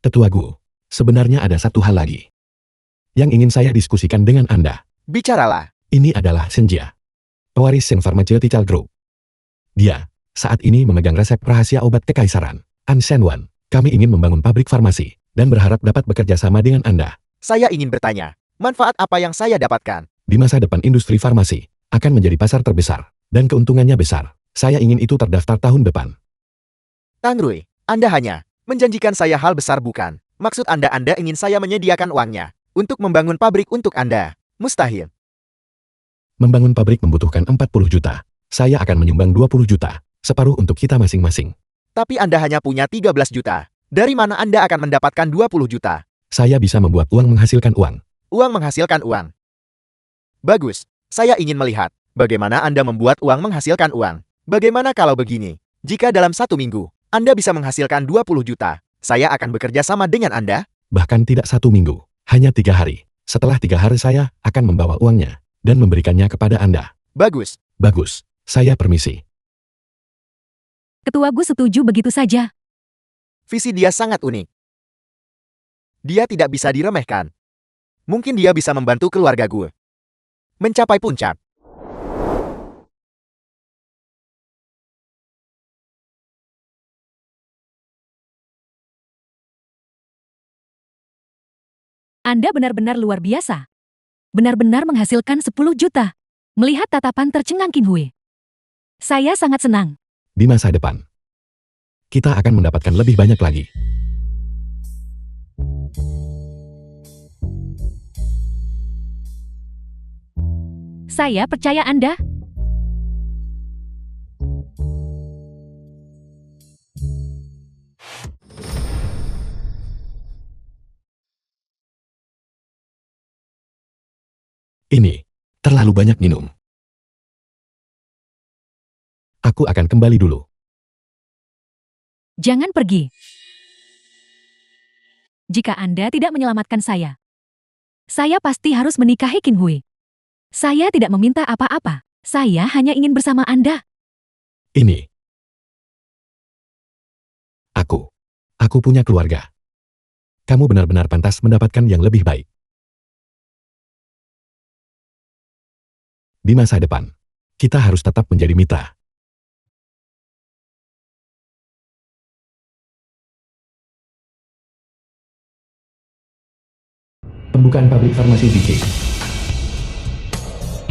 Tetua Gu, sebenarnya ada satu hal lagi yang ingin saya diskusikan dengan Anda. Bicaralah. Ini adalah Senjia, pewaris Shen Pharmaceutical Group. Dia saat ini memegang resep rahasia obat kekaisaran. An Shenwan, kami ingin membangun pabrik farmasi dan berharap dapat bekerja sama dengan Anda. Saya ingin bertanya, manfaat apa yang saya dapatkan? Di masa depan industri farmasi akan menjadi pasar terbesar dan keuntungannya besar. Saya ingin itu terdaftar tahun depan. Tang Rui, Anda hanya menjanjikan saya hal besar bukan? Maksud Anda ingin saya menyediakan uangnya untuk membangun pabrik untuk Anda? Mustahil. Membangun pabrik membutuhkan 40 juta. Saya akan menyumbang 20 juta, separuh untuk kita masing-masing. Tapi Anda hanya punya 13 juta. Dari mana Anda akan mendapatkan 20 juta? Saya bisa membuat uang menghasilkan uang. Uang menghasilkan uang. Bagus. Saya ingin melihat bagaimana Anda membuat uang menghasilkan uang. Bagaimana kalau begini? Jika dalam 1 minggu, Anda bisa menghasilkan 20 juta, saya akan bekerja sama dengan Anda? Bahkan tidak 1 minggu, hanya 3 hari. Setelah 3 hari saya akan membawa uangnya dan memberikannya kepada Anda. Bagus. Bagus. Saya permisi. Ketua Gu setuju begitu saja. Visi dia sangat unik. Dia tidak bisa diremehkan. Mungkin dia bisa membantu keluarga gue mencapai puncak. Anda benar-benar luar biasa. Benar-benar menghasilkan 10 juta. Melihat tatapan tercengang Qin Hui, saya sangat senang. Di masa depan, kita akan mendapatkan lebih banyak lagi. Saya percaya Anda. Ini terlalu banyak minum. Aku akan kembali dulu. Jangan pergi. Jika Anda tidak menyelamatkan saya pasti harus menikahi Qin Hui. Saya tidak meminta apa-apa. Saya hanya ingin bersama Anda. Ini. Aku punya keluarga. Kamu benar-benar pantas mendapatkan yang lebih baik. Di masa depan, kita harus tetap menjadi mitra. Pembukaan pabrik farmasi di G.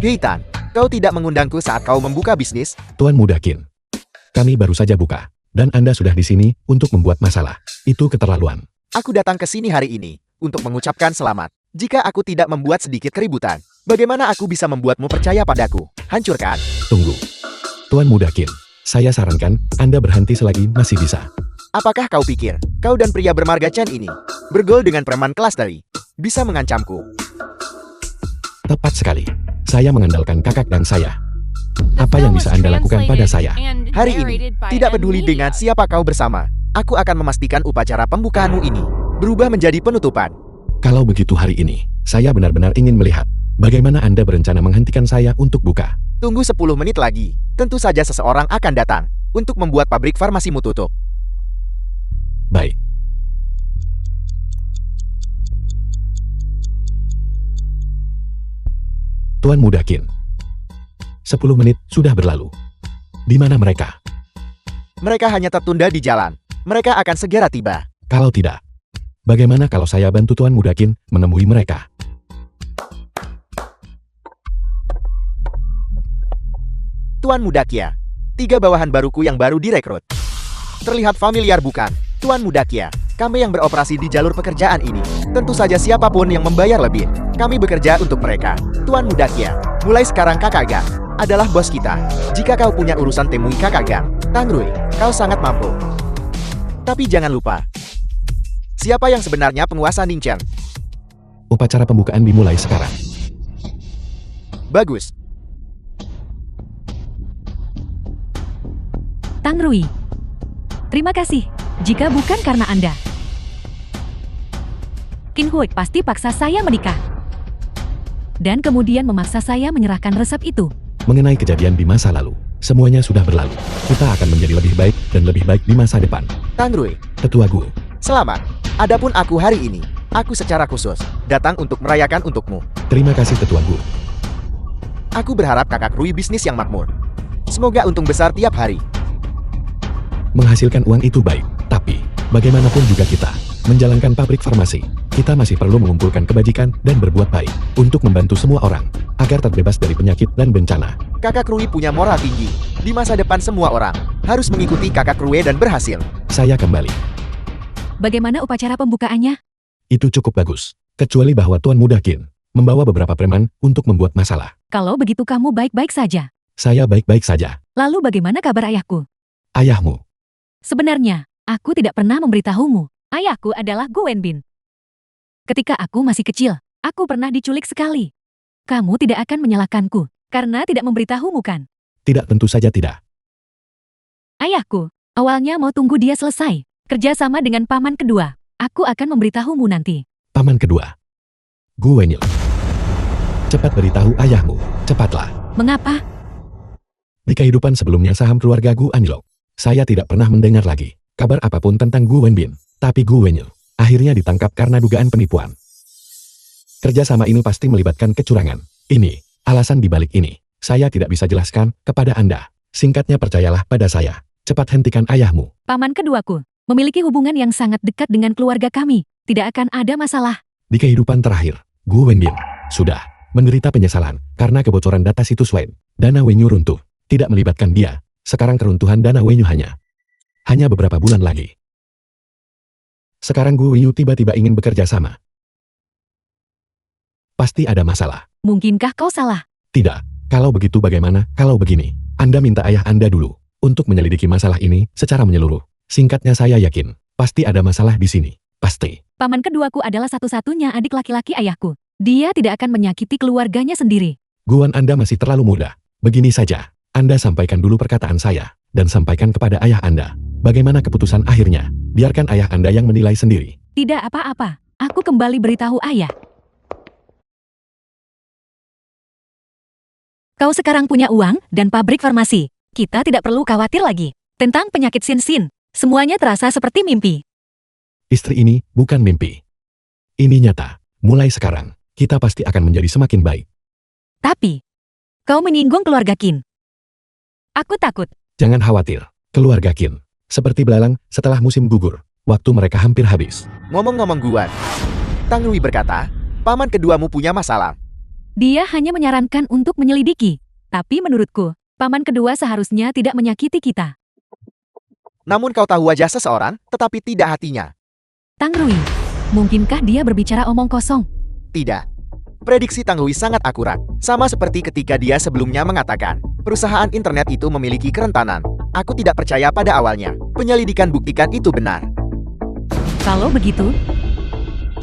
Geitan, kau tidak mengundangku saat kau membuka bisnis? Tuan Muda Qin, kami baru saja buka, dan Anda sudah di sini untuk membuat masalah. Itu keterlaluan. Aku datang ke sini hari ini untuk mengucapkan selamat. Jika aku tidak membuat sedikit keributan, bagaimana aku bisa membuatmu percaya padaku? Hancurkan. Tunggu. Tuan Muda Qin, Saya sarankan Anda berhenti selagi masih bisa. Apakah kau pikir, kau dan pria bermarga Chen ini, bergaul dengan preman kelas dari, bisa mengancamku? Tepat sekali. Saya mengandalkan kakak dan saya. Apa yang bisa Anda lakukan pada saya? Hari ini, tidak peduli dengan siapa kau bersama, aku akan memastikan upacara pembukaanmu ini berubah menjadi penutupan. Kalau begitu hari ini, saya benar-benar ingin melihat bagaimana Anda berencana menghentikan saya untuk buka. Tunggu 10 menit lagi, tentu saja seseorang akan datang untuk membuat pabrik farmasimu tutup. Baik. Tuan Muda Qin. 10 menit sudah berlalu. Di mana mereka? Mereka hanya tertunda di jalan. Mereka akan segera tiba. Kalau tidak, bagaimana kalau saya bantu Tuan Muda Qin menemui mereka? Tuan Muda Kia, 3 bawahan baruku yang baru direkrut. Terlihat familiar bukan? Tuan Muda Kia, kami yang beroperasi di jalur pekerjaan ini. Tentu saja siapapun yang membayar lebih, kami bekerja untuk mereka. Tuan Muda Kia, mulai sekarang Kakak Gang adalah bos kita. Jika kau punya urusan temui Kakak Gang, Tang Rui, kau sangat mampu. Tapi jangan lupa, siapa yang sebenarnya penguasa Ningchen? Upacara pembukaan dimulai sekarang. Bagus. Tang Rui. Terima kasih. Jika bukan karena Anda, Qin Hui pasti paksa saya menikah. Dan kemudian memaksa saya menyerahkan resep itu. Mengenai kejadian di masa lalu, semuanya sudah berlalu. Kita akan menjadi lebih baik dan lebih baik di masa depan. Tang Rui, Tetua Gu, selamat. Adapun aku hari ini, aku secara khusus datang untuk merayakan untukmu. terima kasih Tetua Gu. Aku berharap Kakak Rui bisnis yang makmur. Semoga untung besar tiap hari. Menghasilkan uang itu baik, tapi bagaimanapun juga kita menjalankan pabrik farmasi. Kita masih perlu mengumpulkan kebajikan dan berbuat baik untuk membantu semua orang agar terbebas dari penyakit dan bencana. Kakak Rui punya moral tinggi. Di masa depan semua orang harus mengikuti Kakak Rui dan berhasil. Saya kembali. Bagaimana upacara pembukaannya? Itu cukup bagus, kecuali bahwa Tuan Muda Qin membawa beberapa preman untuk membuat masalah. Kalau begitu kamu baik-baik saja. Saya baik-baik saja. Lalu bagaimana kabar ayahku? Ayahmu, Sebenarnya, aku tidak pernah memberitahumu. Ayahku adalah Gu Wenbin. Ketika aku masih kecil, aku pernah diculik sekali. Kamu tidak akan menyalahkanku, karena tidak memberitahumu kan? tidak, tentu saja tidak. Ayahku, awalnya mau tunggu dia selesai. Kerja sama dengan paman kedua. Aku akan memberitahumu nanti. Paman kedua, Gu Wenyil. Cepat beritahu ayahmu, cepatlah. Mengapa? Di kehidupan sebelumnya saham keluarga Gu Anilok, saya tidak pernah mendengar lagi kabar apapun tentang Gu Wenbin. Tapi Gu Wenyil akhirnya ditangkap karena dugaan penipuan. Kerjasama ini pasti melibatkan kecurangan. Ini alasan dibalik ini. Saya tidak bisa jelaskan kepada Anda. Singkatnya percayalah pada saya. Cepat hentikan ayahmu. Paman keduaku memiliki hubungan yang sangat dekat dengan keluarga kami. Tidak akan ada masalah. Di kehidupan terakhir, Gu Wenbin sudah menderita penyesalan karena kebocoran data situs web. Dana Wenyu runtuh. Tidak melibatkan dia. Sekarang keruntuhan dana Wenyu hanya beberapa bulan lagi. Sekarang Gu Wenyu tiba-tiba ingin bekerja sama. Pasti ada masalah. Mungkinkah kau salah? Tidak. Kalau begitu bagaimana? Kalau begini, Anda minta ayah Anda dulu untuk menyelidiki masalah ini secara menyeluruh. Singkatnya saya yakin, pasti ada masalah di sini. Pasti. Paman keduaku adalah satu-satunya adik laki-laki ayahku. Dia tidak akan menyakiti keluarganya sendiri. Guan Anda masih terlalu muda. Begini saja, Anda sampaikan dulu perkataan saya, dan sampaikan kepada ayah Anda. Bagaimana keputusan akhirnya? Biarkan ayah Anda yang menilai sendiri. Tidak apa-apa. Aku kembali beritahu ayah. Kau sekarang punya uang dan pabrik farmasi. Kita tidak perlu khawatir lagi tentang penyakit Sin-Sin. Semuanya terasa seperti mimpi. Istri ini bukan mimpi. Ini nyata. Mulai sekarang, kita pasti akan menjadi semakin baik. Tapi, kau menyinggung keluarga Qin. Aku takut. Jangan khawatir, keluarga Qin. Seperti belalang setelah musim gugur, waktu mereka hampir habis. Ngomong-ngomong Guan, Tang Rui berkata, paman keduamu punya masalah. Dia hanya menyarankan untuk menyelidiki. Tapi menurutku, paman kedua seharusnya tidak menyakiti kita. Namun kau tahu wajah seseorang, tetapi tidak hatinya. Tang Rui, mungkinkah dia berbicara omong kosong? Tidak. Prediksi Tang Rui sangat akurat. Sama seperti ketika dia sebelumnya mengatakan, perusahaan internet itu memiliki kerentanan Aku tidak percaya pada awalnya. Penyelidikan buktikan itu benar. Kalau begitu,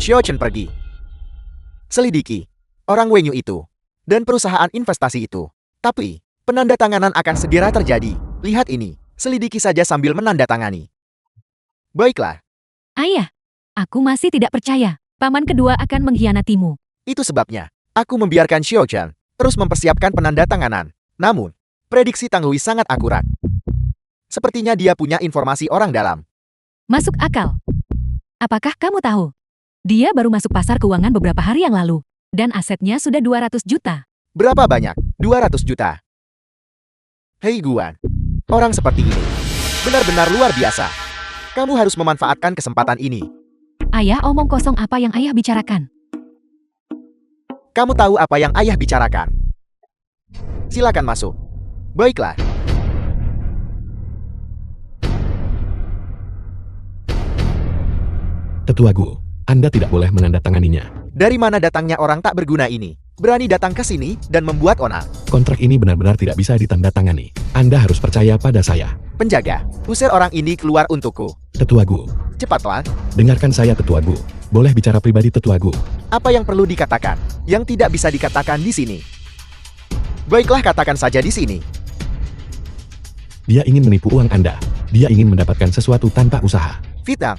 Xiao Chen pergi. Selidiki orang Wenyu itu dan perusahaan investasi itu. Tapi, penandatanganan akan segera terjadi. Lihat ini, selidiki saja sambil menandatangani. Baiklah, ayah, aku masih tidak percaya. Paman kedua akan mengkhianatimu. itu sebabnya aku membiarkan Xiao Chen terus mempersiapkan penandatanganan. Namun, prediksi Tang Hui sangat akurat. Sepertinya dia punya informasi orang dalam. Masuk akal. Apakah kamu tahu? Dia baru masuk pasar keuangan beberapa hari yang lalu. Dan asetnya sudah 200 juta. Berapa banyak? 200 juta. Hei Guan, orang seperti ini benar-benar luar biasa. Kamu harus memanfaatkan kesempatan ini. Ayah, omong kosong apa yang ayah bicarakan? Kamu tahu apa yang ayah bicarakan. Silakan masuk. Baiklah. Tetua Gu, Anda tidak boleh menandatanganinya. Dari mana datangnya orang tak berguna ini? Berani datang ke sini dan membuat onar. Kontrak ini benar-benar tidak bisa ditandatangani. Anda harus percaya pada saya. Penjaga, usir orang ini keluar untukku. Tetua Gu, Cepatlah. dengarkan saya Tetua Gu. Boleh bicara pribadi Tetua Gu. Apa yang perlu dikatakan? Yang tidak bisa dikatakan di sini. Baiklah, katakan saja di sini. Dia ingin menipu uang Anda. Dia ingin mendapatkan sesuatu tanpa usaha. Fitnah.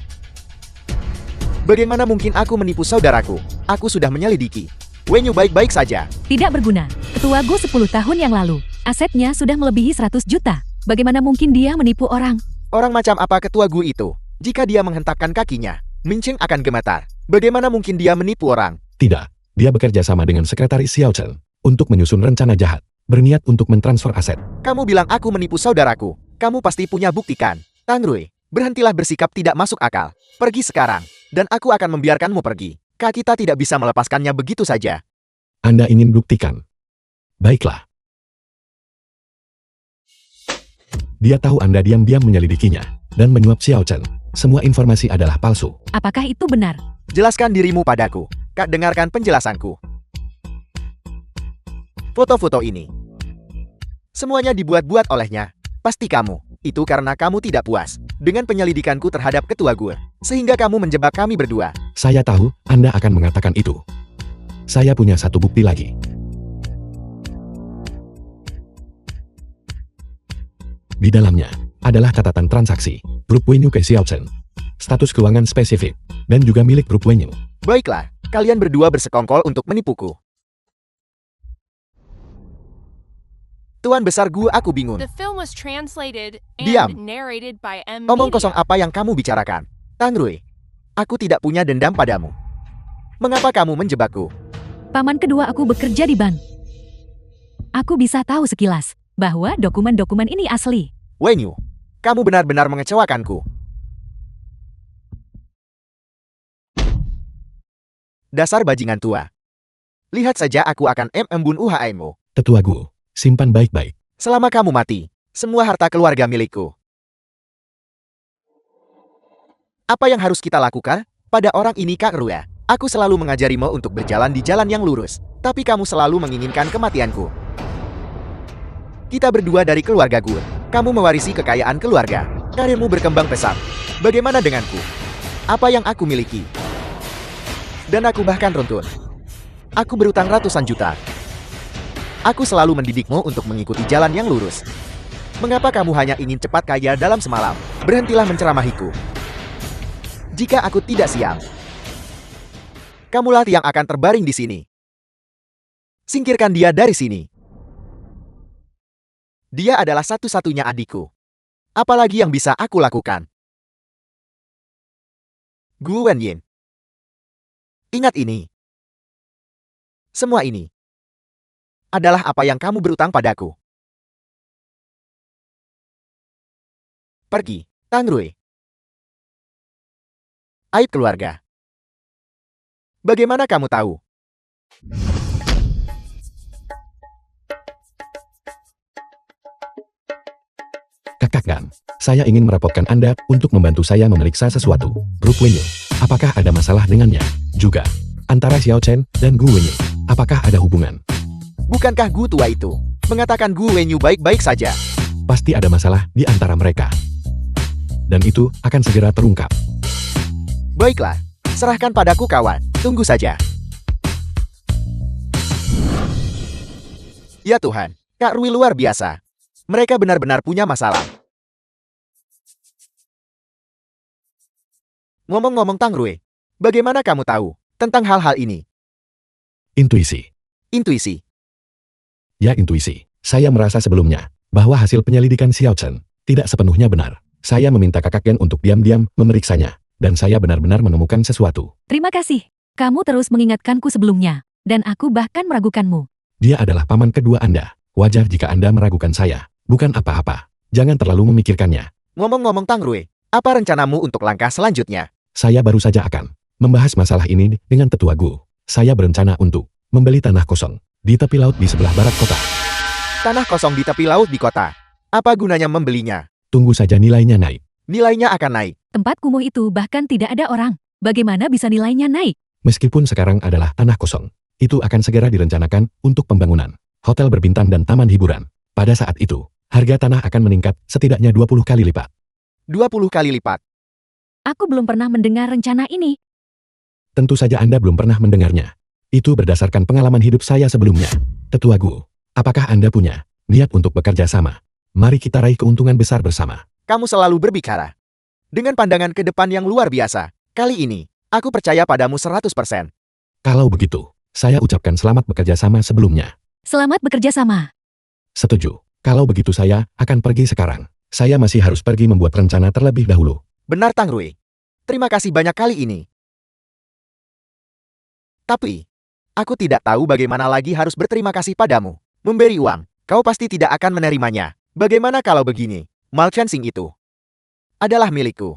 Bagaimana mungkin aku menipu saudaraku? Aku sudah menyelidiki. Wenyu baik-baik saja. Tidak berguna. Ketua Gu 10 tahun yang lalu. Asetnya sudah melebihi 100 juta. Bagaimana mungkin dia menipu orang? Orang macam apa ketua Gu itu? Jika dia menghentakkan kakinya, Mincheng akan gemetar. Bagaimana mungkin dia menipu orang? Tidak, dia bekerja sama dengan sekretaris Xiao Chen untuk menyusun rencana jahat, berniat untuk mentransfer aset. Kamu bilang aku menipu saudaraku. Kamu pasti punya buktikan. Tang Rui, berhentilah bersikap tidak masuk akal. Pergi sekarang, dan aku akan membiarkanmu pergi. Kak kita tidak bisa melepaskannya begitu saja. Anda ingin buktikan? Baiklah. Dia tahu Anda diam-diam menyelidikinya dan menyuap Xiao Chen. Semua informasi adalah palsu. Apakah itu benar? Jelaskan dirimu padaku. Kak, dengarkan penjelasanku. Foto-foto ini semuanya dibuat-buat olehnya. Pasti kamu. Itu karena kamu tidak puas dengan penyelidikanku terhadap ketua Gu, sehingga kamu menjebak kami berdua. Saya tahu Anda akan mengatakan itu. Saya punya satu bukti lagi. Di dalamnya adalah catatan transaksi grup Wenyu ke Xiao Chen, status keuangan spesifik, dan juga milik grup Wenyu. Baiklah, kalian berdua bersekongkol untuk menipuku. Tuan besar Gu, aku bingung. The film was translated and Diam. narrated by M. Omong kosong Media. apa yang kamu bicarakan? Tang Rui, aku tidak punya dendam padamu. Mengapa kamu menjebakku? Paman kedua aku bekerja di bank. Aku bisa tahu sekilas bahwa dokumen-dokumen ini asli. Wenyu, kamu benar-benar mengecewakanku. Dasar bajingan tua. Lihat saja aku akan membun UHM-mu. Tetua Gu, simpan baik-baik. Selama kamu mati, semua harta keluarga milikku. Apa yang harus kita lakukan? Pada orang ini Kak Rua, aku selalu mengajarimu untuk berjalan di jalan yang lurus, tapi kamu selalu menginginkan kematianku. Kita berdua dari keluarga Gu. Kamu mewarisi kekayaan keluarga. Karirmu berkembang pesat. Bagaimana denganku? Apa yang aku miliki? Dan aku bahkan runtun. Aku berutang ratusan juta. Aku selalu mendidikmu untuk mengikuti jalan yang lurus. Mengapa kamu hanya ingin cepat kaya dalam semalam? Berhentilah menceramahiku. Jika aku tidak siap, kamulah yang akan terbaring di sini. Singkirkan dia dari sini. Dia adalah satu-satunya adikku. Apalagi yang bisa aku lakukan? Gu Wenyin. Ingat ini. Semua ini adalah apa yang kamu berutang padaku. Pergi, Tang Rui. Aib keluarga. Bagaimana kamu tahu? Kakak Gan, saya ingin merepotkan Anda untuk membantu saya memeriksa sesuatu. Grup Wenyu, apakah ada masalah dengannya? Juga, antara Xiao Chen dan Gu Wenyu, apakah ada hubungan? Bukankah Gu tua itu mengatakan Gu Wenyu baik-baik saja? Pasti ada masalah di antara mereka. Dan itu akan segera terungkap. Baiklah, serahkan padaku kawan. Tunggu saja. Ya Tuhan, Kak Rui luar biasa. Mereka benar-benar punya masalah. Ngomong-ngomong Tang Rui, bagaimana kamu tahu tentang hal-hal ini? Intuisi. Intuisi. Ya intuisi. Saya merasa sebelumnya bahwa hasil penyelidikan Xiao Chen tidak sepenuhnya benar. Saya meminta kakak Gen untuk diam-diam memeriksanya. Dan saya benar-benar menemukan sesuatu. Terima kasih. Kamu terus mengingatkanku sebelumnya. Dan aku bahkan meragukanmu. Dia adalah paman kedua Anda. Wajar jika Anda meragukan saya. Bukan apa-apa. Jangan terlalu memikirkannya. Ngomong-ngomong Tang Rui, apa rencanamu untuk langkah selanjutnya? Saya baru saja akan membahas masalah ini dengan Tetua Gu. Saya berencana untuk membeli tanah kosong di tepi laut di sebelah barat kota. Tanah kosong di tepi laut di kota. Apa gunanya membelinya? Tunggu saja nilainya naik. Nilainya akan naik. Tempat kumuh itu bahkan tidak ada orang. Bagaimana bisa nilainya naik? Meskipun sekarang adalah tanah kosong, itu akan segera direncanakan untuk pembangunan hotel berbintang dan taman hiburan. Pada saat itu, harga tanah akan meningkat setidaknya 20 kali lipat. 20 kali lipat. Aku belum pernah mendengar rencana ini. Tentu saja Anda belum pernah mendengarnya. Itu berdasarkan pengalaman hidup saya sebelumnya. Tetua Gu, apakah Anda punya niat untuk bekerja sama? Mari kita raih keuntungan besar bersama. Kamu selalu berbicara dengan pandangan ke depan yang luar biasa. Kali ini, aku percaya padamu 100%. Kalau begitu, saya ucapkan selamat bekerja sama sebelumnya. Selamat bekerja sama. Setuju. Kalau begitu saya akan pergi sekarang. Saya masih harus pergi membuat rencana terlebih dahulu. Benar Tang Rui. Terima kasih banyak kali ini. Tapi, aku tidak tahu bagaimana lagi harus berterima kasih padamu. Memberi uang, kau pasti tidak akan menerimanya. Bagaimana kalau begini? Malchancing itu adalah milikku.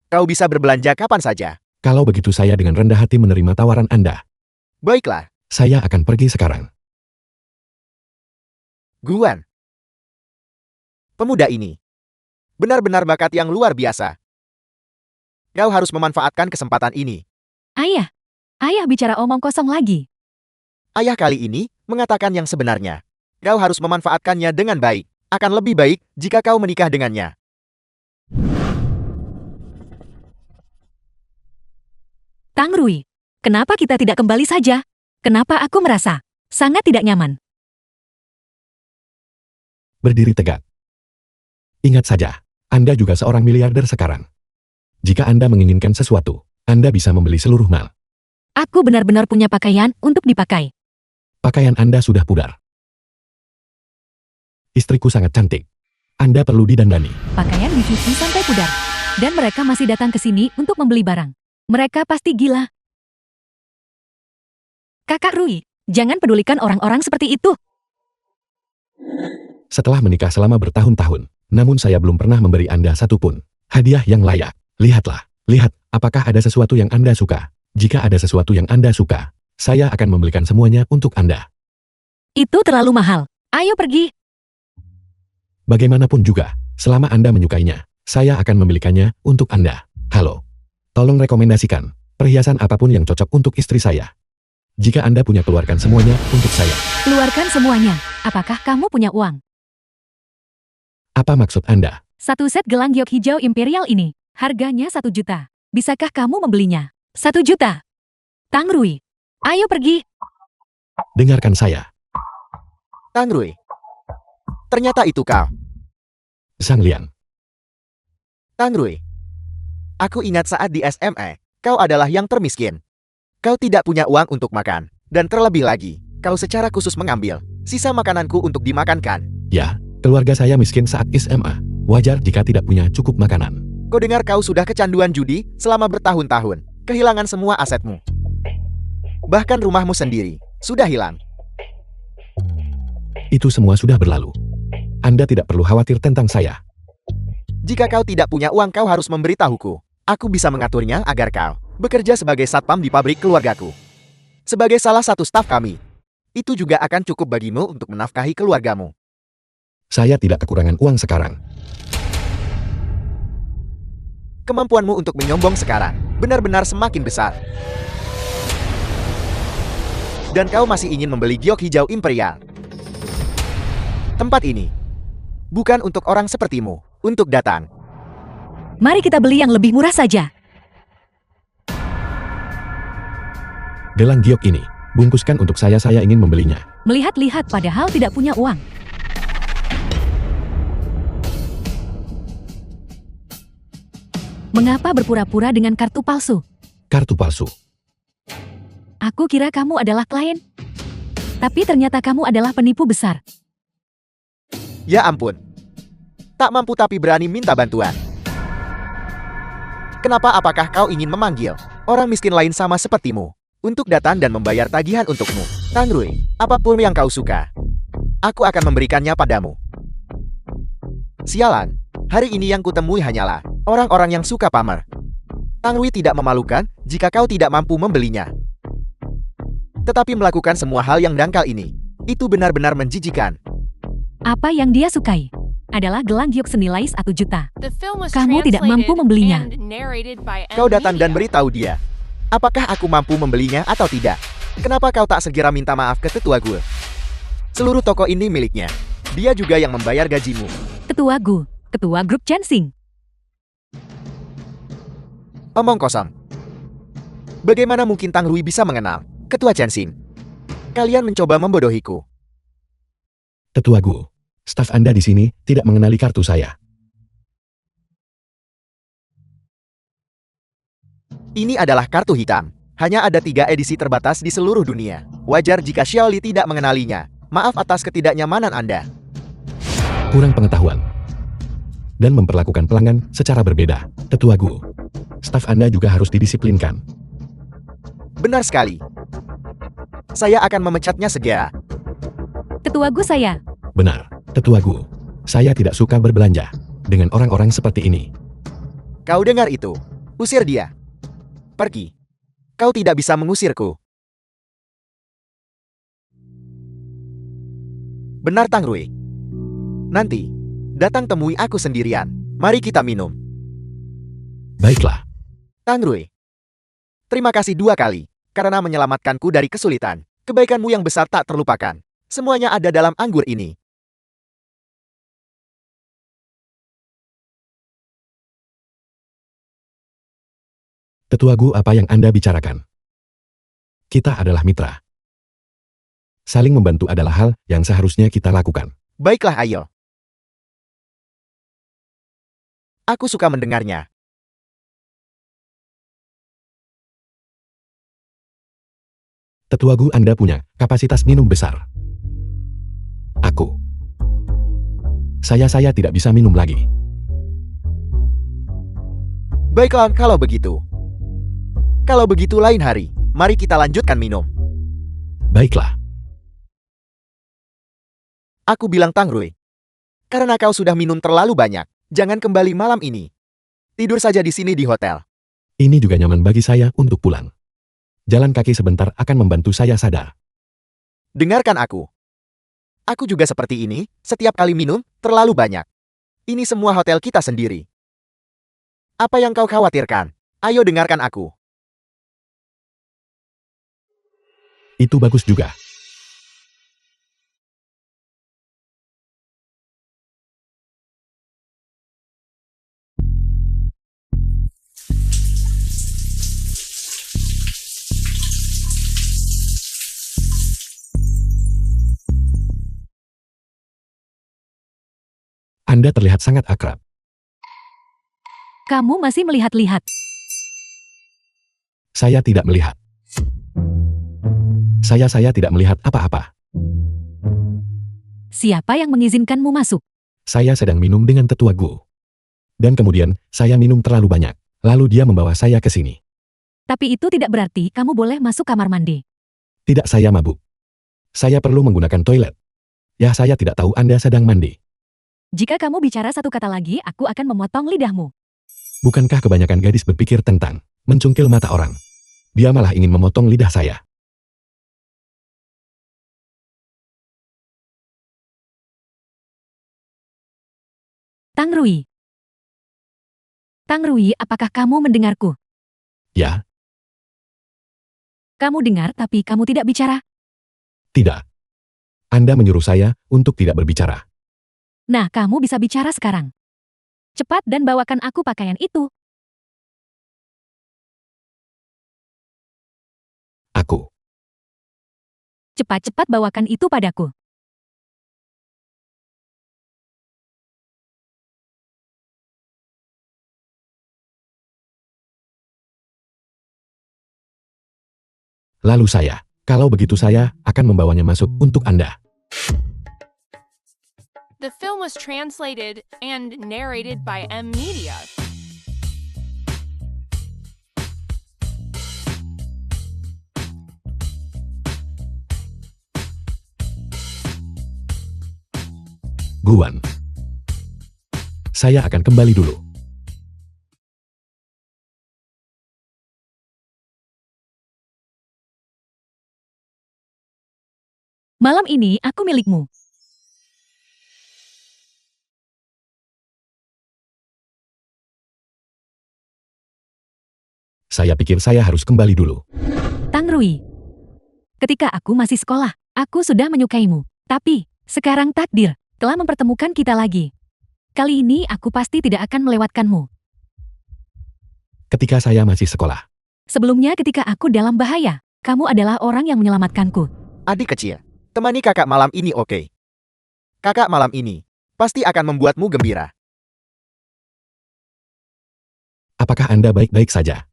Kau bisa berbelanja kapan saja. Kalau begitu saya dengan rendah hati menerima tawaran Anda. Baiklah, Saya akan pergi sekarang. Guan. Pemuda ini benar-benar bakat yang luar biasa. Kau harus memanfaatkan kesempatan ini. Ayah. Ayah bicara omong kosong lagi. Ayah kali ini mengatakan yang sebenarnya. Kau harus memanfaatkannya dengan baik. Akan lebih baik jika kau menikah dengannya. Tang Rui, kenapa kita tidak kembali saja? Kenapa aku merasa sangat tidak nyaman? Berdiri tegak. Ingat saja, Anda juga seorang miliarder sekarang. Jika Anda menginginkan sesuatu, Anda bisa membeli seluruh mal. Aku benar-benar punya pakaian untuk dipakai. Pakaian Anda sudah pudar. Istriku sangat cantik. Anda perlu didandani. Pakaian dicuci sampai pudar. Dan mereka masih datang ke sini untuk membeli barang. Mereka pasti gila. Kakak Rui, jangan pedulikan orang-orang seperti itu. Setelah menikah selama bertahun-tahun, namun saya belum pernah memberi Anda satupun hadiah yang layak. Lihatlah, lihat, apakah ada sesuatu yang Anda suka? Jika ada sesuatu yang Anda suka, saya akan membelikan semuanya untuk Anda. Itu terlalu mahal. Ayo pergi. Bagaimanapun juga, selama Anda menyukainya, saya akan membelikannya untuk Anda. Halo. Tolong rekomendasikan perhiasan apapun yang cocok untuk istri saya. Jika Anda punya, keluarkan semuanya untuk saya. Keluarkan semuanya. Apakah kamu punya uang? Apa maksud Anda? Satu set gelang giok hijau imperial ini, harganya 1 juta. Bisakah kamu membelinya? 1 juta. Tang Rui, ayo pergi. Dengarkan saya. Tang Rui. Ternyata itu kau. Zhang Liang. Tang Rui. Aku ingat saat di SMA, kau adalah yang termiskin. Kau tidak punya uang untuk makan. Dan terlebih lagi, kau secara khusus mengambil sisa makananku untuk dimakankan. Ya, keluarga saya miskin saat SMA. Wajar jika tidak punya cukup makanan. Kau dengar kau sudah kecanduan judi selama bertahun-tahun. Kehilangan semua asetmu. Bahkan rumahmu sendiri sudah hilang. Itu semua sudah berlalu. Anda tidak perlu khawatir tentang saya. Jika kau tidak punya uang, kau harus memberitahuku. Aku bisa mengaturnya agar kau bekerja sebagai satpam di pabrik keluargaku. Sebagai salah satu staf kami. Itu juga akan cukup bagimu untuk menafkahi keluargamu. Saya tidak kekurangan uang sekarang. Kemampuanmu untuk menyombong sekarang benar-benar semakin besar. Dan kau masih ingin membeli giok hijau imperial. Tempat ini Bukan untuk orang sepertimu. Untuk datang. Mari kita beli yang lebih murah saja. Gelang giok ini, bungkuskan untuk saya ingin membelinya. Melihat-lihat padahal tidak punya uang. Mengapa berpura-pura dengan kartu palsu? Kartu palsu. Aku kira kamu adalah klien. Tapi ternyata kamu adalah penipu besar. Ya ampun. Tak mampu tapi berani minta bantuan. Kenapa apakah kau ingin memanggil orang miskin lain sama sepertimu untuk datang dan membayar tagihan untukmu? Tang Rui, apapun yang kau suka, aku akan memberikannya padamu. Sialan, hari ini yang kutemui hanyalah orang-orang yang suka pamer. Tang Rui tidak memalukan jika kau tidak mampu membelinya. Tetapi melakukan semua hal yang dangkal ini, itu benar-benar menjijikan. Apa yang dia sukai adalah gelang giok senilai 1 juta. The film was Kamu tidak mampu translated membelinya. and narrated by Kau datang dan Media. beritahu dia. Apakah aku mampu membelinya atau tidak? Kenapa kau tak segera minta maaf ke tetua gue? Seluruh toko ini miliknya. Dia juga yang membayar gajimu. Ketua Gu, ketua grup Chensing. Omong kosong. Bagaimana mungkin Tang Rui bisa mengenal ketua Chensing? Kalian mencoba membodohiku. Tetua Gu, staf Anda di sini tidak mengenali kartu saya. Ini adalah kartu hitam. Hanya ada 3 edisi terbatas di seluruh dunia. Wajar jika Xiaoli tidak mengenalinya. Maaf atas ketidaknyamanan Anda. Kurang pengetahuan. Dan memperlakukan pelanggan secara berbeda. Tetua Gu, staf Anda juga harus didisiplinkan. Benar sekali. Saya akan memecatnya segera. Ketua Gu saya. Benar, Tetua Gu. Saya tidak suka berbelanja dengan orang-orang seperti ini. Kau dengar itu? Usir dia. Pergi. Kau tidak bisa mengusirku. Benar Tang Rui. Nanti, datang temui aku sendirian. Mari kita minum. Baiklah, Tang Rui. Terima kasih 2 kali, karena menyelamatkanku dari kesulitan. Kebaikanmu yang besar tak terlupakan. Semuanya ada dalam anggur ini. Tetua Gu, apa yang Anda bicarakan? Kita adalah mitra. Saling membantu adalah hal yang seharusnya kita lakukan. Baiklah ayo. Aku suka mendengarnya. Tetua Gu, Anda punya kapasitas minum besar. Aku. Saya tidak bisa minum lagi. Baiklah kalau begitu. Kalau begitu lain hari, mari kita lanjutkan minum. Baiklah, Aku bilang Tang Rui. Karena kau sudah minum terlalu banyak, jangan kembali malam ini. Tidur saja di sini di hotel. ini juga nyaman bagi saya untuk pulang. Jalan kaki sebentar akan membantu saya sadar. Dengarkan aku. Aku juga seperti ini, setiap kali minum, terlalu banyak. Ini semua hotel kita sendiri. Apa yang kau khawatirkan? Ayo dengarkan aku. Itu bagus juga. Anda terlihat sangat akrab. Kamu masih melihat-lihat. Saya tidak melihat. Saya tidak melihat apa-apa. Siapa yang mengizinkanmu masuk? Saya sedang minum dengan Tetua Gu. Dan kemudian, saya minum terlalu banyak. Lalu dia membawa saya ke sini. Tapi itu tidak berarti kamu boleh masuk kamar mandi. Tidak, saya mabuk. Saya perlu menggunakan toilet. Ya, saya tidak tahu Anda sedang mandi. Jika kamu bicara satu kata lagi, aku akan memotong lidahmu. Bukankah kebanyakan gadis berpikir tentang mencungkil mata orang? Dia malah ingin memotong lidah saya. Tang Rui. Tang Rui, apakah kamu mendengarku? Ya, Kamu dengar tapi kamu tidak bicara. tidak. Anda menyuruh saya untuk tidak berbicara. Nah, kamu bisa bicara sekarang. Cepat dan bawakan aku pakaian itu. Aku. Cepat-cepat bawakan itu padaku. Lalu saya. Kalau begitu saya akan membawanya masuk untuk Anda. The film was translated and narrated by M Media. Guan. Saya akan kembali dulu. Malam ini aku milikmu. Saya pikir saya harus kembali dulu. Tang Rui. Ketika aku masih sekolah, aku sudah menyukaimu. Tapi, sekarang takdir telah mempertemukan kita lagi. Kali ini aku pasti tidak akan melewatkanmu. Ketika saya masih sekolah. Sebelumnya ketika aku dalam bahaya, kamu adalah orang yang menyelamatkanku. Adik kecil, temani kakak malam ini oke? Kakak malam ini pasti akan membuatmu gembira. Apakah Anda baik-baik saja?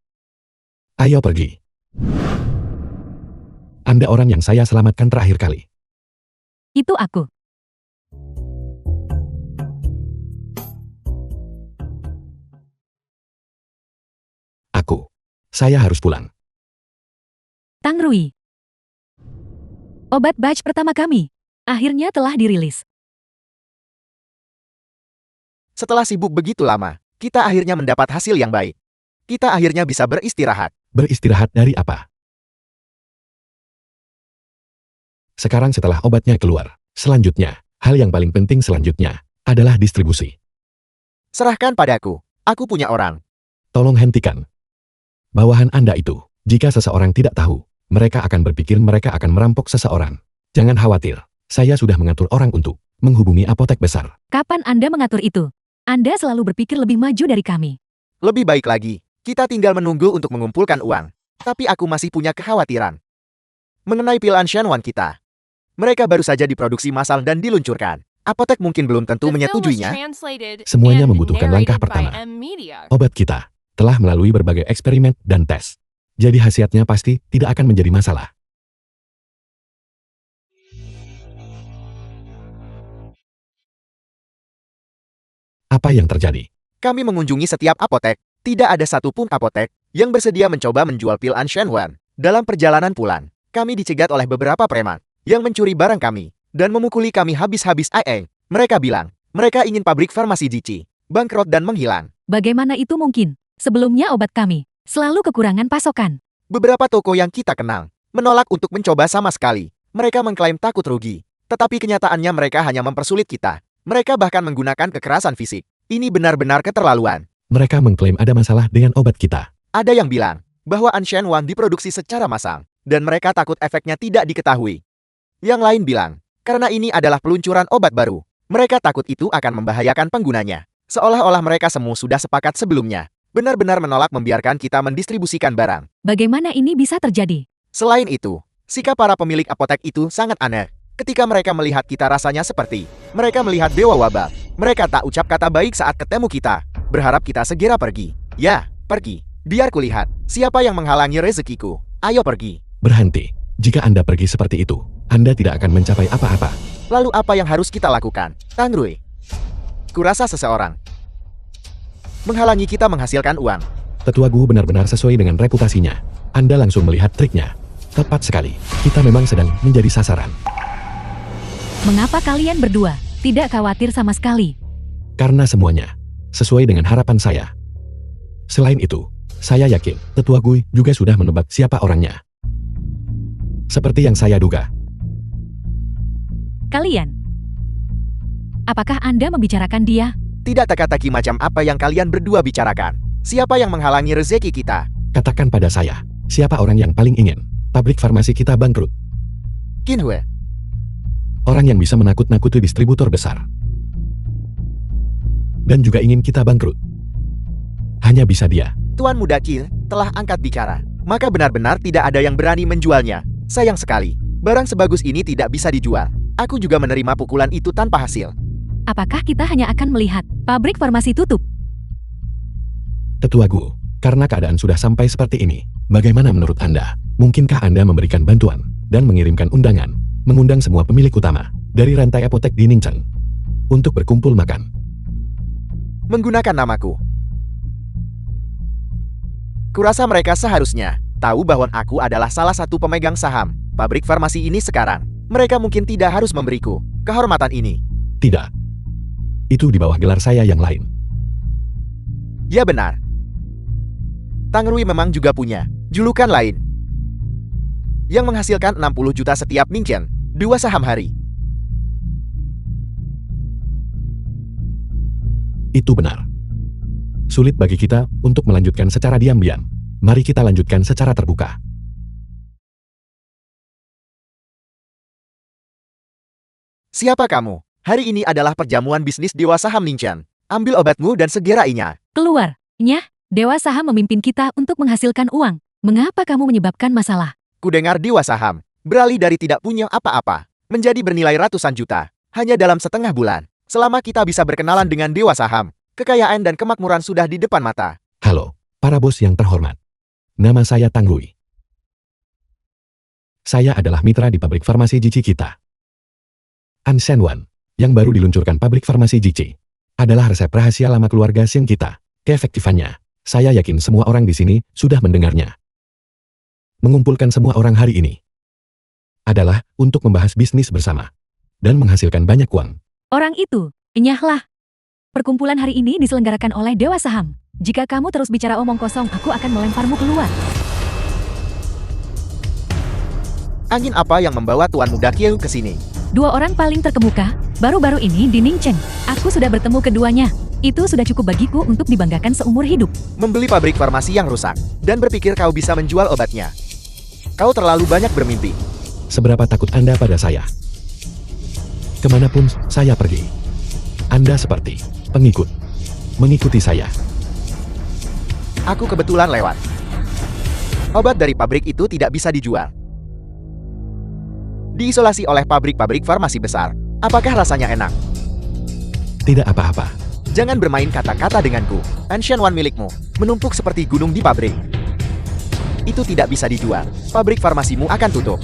Ayo pergi. Anda orang yang saya selamatkan terakhir kali. Itu aku. Aku. Saya harus pulang. Tang Rui. Obat batch pertama kami akhirnya telah dirilis. Setelah sibuk begitu lama, kita akhirnya mendapat hasil yang baik. Kita akhirnya bisa beristirahat. Beristirahat dari apa? Sekarang setelah obatnya keluar, selanjutnya, hal yang paling penting selanjutnya adalah distribusi. Serahkan padaku. Aku punya orang. Tolong hentikan. Bawahan Anda itu, jika seseorang tidak tahu, mereka akan berpikir mereka akan merampok seseorang. Jangan khawatir, saya sudah mengatur orang untuk menghubungi apotek besar. Kapan Anda mengatur itu? Anda selalu berpikir lebih maju dari kami. Lebih baik lagi, kita tinggal menunggu untuk mengumpulkan uang. Tapi aku masih punya kekhawatiran. Mengenai pil Anshan-Wan kita. Mereka baru saja diproduksi massal dan diluncurkan. Apotek mungkin belum tentu The film was menyetujuinya. translated Semuanya and membutuhkan langkah narrated by pertama. M Media. Obat kita telah melalui berbagai eksperimen dan tes. Jadi khasiatnya pasti tidak akan menjadi masalah. Apa yang terjadi? Kami mengunjungi setiap apotek. Tidak ada satupun apotek yang bersedia mencoba menjual pil Anshan-Wan. Dalam perjalanan pulang, kami dicegat oleh beberapa preman yang mencuri barang kami dan memukuli kami habis-habis. Mereka bilang, mereka ingin pabrik farmasi Jici bangkrut dan menghilang. Bagaimana itu mungkin? Sebelumnya obat kami selalu kekurangan pasokan. Beberapa toko yang kita kenal menolak untuk mencoba sama sekali. Mereka mengklaim takut rugi. Tetapi kenyataannya mereka hanya mempersulit kita. Mereka bahkan menggunakan kekerasan fisik. Ini benar-benar keterlaluan. Mereka mengklaim ada masalah dengan obat kita. Ada yang bilang bahwa Anshan-Wan diproduksi secara massal dan mereka takut efeknya tidak diketahui. Yang lain bilang, karena ini adalah peluncuran obat baru, mereka takut itu akan membahayakan penggunanya. Seolah-olah mereka semua sudah sepakat sebelumnya. Benar-benar menolak membiarkan kita mendistribusikan barang. Bagaimana ini bisa terjadi? Selain itu, sikap para pemilik apotek itu sangat aneh. Ketika mereka melihat kita rasanya seperti mereka melihat dewa wabah. Mereka tak ucap kata baik saat ketemu kita. Berharap kita segera pergi. Ya, pergi. Biar kulihat siapa yang menghalangi rezekiku. Ayo pergi. Berhenti. Jika Anda pergi seperti itu, Anda tidak akan mencapai apa-apa. Lalu apa yang harus kita lakukan? Tang Rui. Kurasa seseorang menghalangi kita menghasilkan uang. Tetua Gu benar-benar sesuai dengan reputasinya. Anda langsung melihat triknya. Tepat sekali. Kita memang sedang menjadi sasaran. Mengapa kalian berdua tidak khawatir sama sekali? Karena semuanya sesuai dengan harapan saya. Selain itu, saya yakin Tetua Gu juga sudah menebak siapa orangnya. Seperti yang saya duga. Kalian? Apakah Anda membicarakan dia? Tidak teka-teki macam apa yang kalian berdua bicarakan. Siapa yang menghalangi rezeki kita? Katakan pada saya, siapa orang yang paling ingin pabrik farmasi kita bangkrut? Qin Hue. Orang yang bisa menakut-nakuti distributor besar. dan juga ingin kita bangkrut. Hanya bisa dia. Tuan Muda Kill telah angkat bicara. Maka benar-benar tidak ada yang berani menjualnya. Sayang sekali. Barang sebagus ini tidak bisa dijual. Aku juga menerima pukulan itu tanpa hasil. Apakah kita hanya akan melihat pabrik farmasi tutup? Tetua Gu, karena keadaan sudah sampai seperti ini, bagaimana menurut Anda? Mungkinkah Anda memberikan bantuan dan mengirimkan undangan, mengundang semua pemilik utama dari rantai apotek di Ningcheng untuk berkumpul makan? Menggunakan namaku. Kurasa mereka seharusnya tahu bahwa aku adalah salah satu pemegang saham pabrik farmasi ini sekarang. Mereka mungkin tidak harus memberiku kehormatan ini. Tidak. Itu di bawah gelar saya yang lain. Ya benar. Tang Rui memang juga punya julukan lain yang menghasilkan 60 juta setiap Ningchen, 2 saham hari. Itu benar. Sulit bagi kita untuk melanjutkan secara diam-diam. Mari kita lanjutkan secara terbuka. Siapa kamu? Hari ini adalah perjamuan bisnis Dewa Saham Ningchen. Ambil obatmu dan segera inya. Keluar. Nyah, Dewa Saham memimpin kita untuk menghasilkan uang. Mengapa kamu menyebabkan masalah? Kudengar Dewa Saham beralih dari tidak punya apa-apa menjadi bernilai ratusan juta hanya dalam setengah bulan. Selama kita bisa berkenalan dengan Dewa Saham, kekayaan dan kemakmuran sudah di depan mata. Halo, para bos yang terhormat. Nama saya Tang Rui. Saya adalah mitra di pabrik farmasi Jici kita. An Shenwan, yang baru diluncurkan pabrik farmasi Jici, adalah resep rahasia lama keluarga Xing kita. Keefektifannya, saya yakin semua orang di sini sudah mendengarnya. Mengumpulkan semua orang hari ini adalah untuk membahas bisnis bersama dan menghasilkan banyak uang. Orang itu, nyahlah. Perkumpulan hari ini diselenggarakan oleh Dewa Saham. Jika kamu terus bicara omong kosong, aku akan melemparmu keluar. Angin apa yang membawa Tuan Muda Kieu ke sini? 2 orang paling terkemuka, baru-baru ini di Ningcheng. Aku sudah bertemu keduanya. Itu sudah cukup bagiku untuk dibanggakan seumur hidup. Membeli pabrik farmasi yang rusak dan berpikir kau bisa menjual obatnya. Kau terlalu banyak bermimpi. Seberapa takut Anda pada saya? Kemanapun saya pergi, Anda seperti pengikut, mengikuti saya. Aku kebetulan lewat. Obat dari pabrik itu tidak bisa dijual. Diisolasi oleh pabrik-pabrik farmasi besar. Apakah rasanya enak? Tidak apa-apa. Jangan bermain kata-kata denganku. Ancient One milikmu menumpuk seperti gunung di pabrik. Itu tidak bisa dijual. Pabrik farmasimu akan tutup.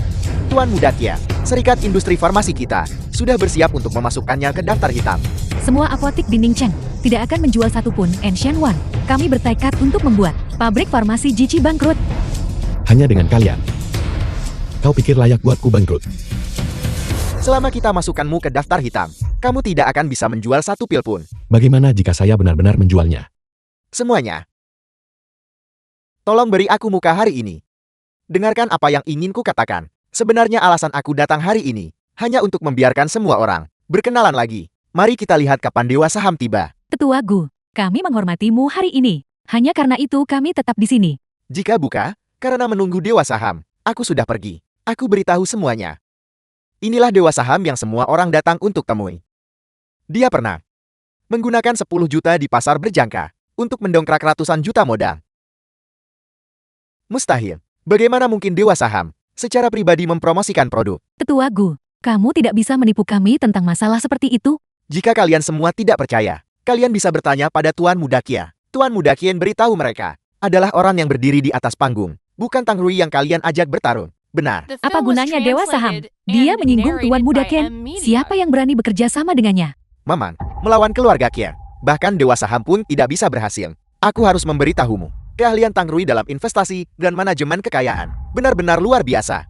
Tuan Muda Kia, Serikat Industri Farmasi kita sudah bersiap untuk memasukkannya ke daftar hitam. Semua apotik di Ningcheng tidak akan menjual satupun Ancient One. Kami bertekad untuk membuat pabrik farmasi Jici bangkrut. Hanya dengan kalian. Kau pikir layak buatku bangkrut? Selama kita masukkanmu ke daftar hitam, kamu tidak akan bisa menjual satu pil pun. Bagaimana jika saya benar-benar menjualnya? Semuanya. Tolong beri aku muka hari ini. Dengarkan apa yang ingin ku katakan. Sebenarnya alasan aku datang hari ini hanya untuk membiarkan semua orang berkenalan lagi. Mari kita lihat kapan Dewa Saham tiba. Tetua Gu, kami menghormatimu hari ini. Hanya karena itu kami tetap di sini. Jika buka, karena menunggu Dewa Saham, aku sudah pergi. Aku beritahu semuanya. Inilah Dewa Saham yang semua orang datang untuk temui. Dia pernah menggunakan 10 juta di pasar berjangka untuk mendongkrak ratusan juta modal. Mustahil. Bagaimana mungkin Dewa Saham secara pribadi mempromosikan produk? Tetua Gu, kamu tidak bisa menipu kami tentang masalah seperti itu. Jika kalian semua tidak percaya, kalian bisa bertanya pada Tuan Muda Kia. Tuan Muda Kian beritahu mereka adalah orang yang berdiri di atas panggung, bukan Tang Rui yang kalian ajak bertarung. Benar. Apa gunanya Dewa Saham? Dia menyinggung Tuan Muda Ken. Siapa yang berani bekerja sama dengannya? Maman, melawan keluarga Kian. Bahkan Dewa Saham pun tidak bisa berhasil. Aku harus memberitahumu. Keahlian Tang Rui dalam investasi dan manajemen kekayaan benar-benar luar biasa.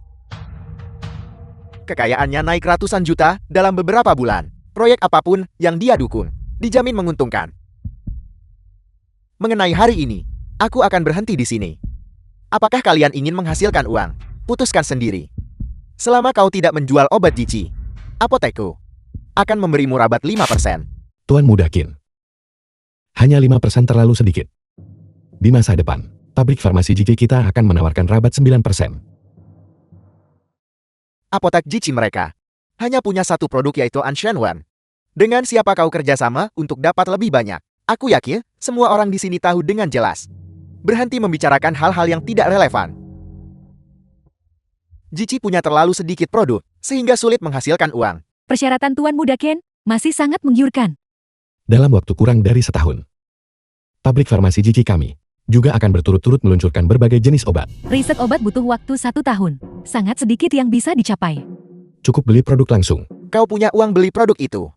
Kekayaannya naik ratusan juta dalam beberapa bulan. Proyek apapun yang dia dukung dijamin menguntungkan. Mengenai hari ini, aku akan berhenti di sini. Apakah kalian ingin menghasilkan uang? Putuskan sendiri. Selama kau tidak menjual obat Jici, apotekku akan memberimu rabat 5%. Tuan Muda Qin. Hanya 5% terlalu sedikit. Di masa depan, pabrik farmasi Jici kita akan menawarkan rabat 9%. Apotek Jici mereka hanya punya satu produk yaitu Anshan Wan. Dengan siapa kau kerjasama untuk dapat lebih banyak? Aku yakin semua orang di sini tahu dengan jelas. Berhenti membicarakan hal-hal yang tidak relevan. Jici punya terlalu sedikit produk, sehingga sulit menghasilkan uang. Persyaratan Tuan Muda Ken masih sangat menggiurkan. Dalam waktu kurang dari setahun, pabrik farmasi Jici kami juga akan berturut-turut meluncurkan berbagai jenis obat. Riset obat butuh waktu 1 tahun. Sangat sedikit yang bisa dicapai. Cukup beli produk langsung. Kau punya uang beli produk itu.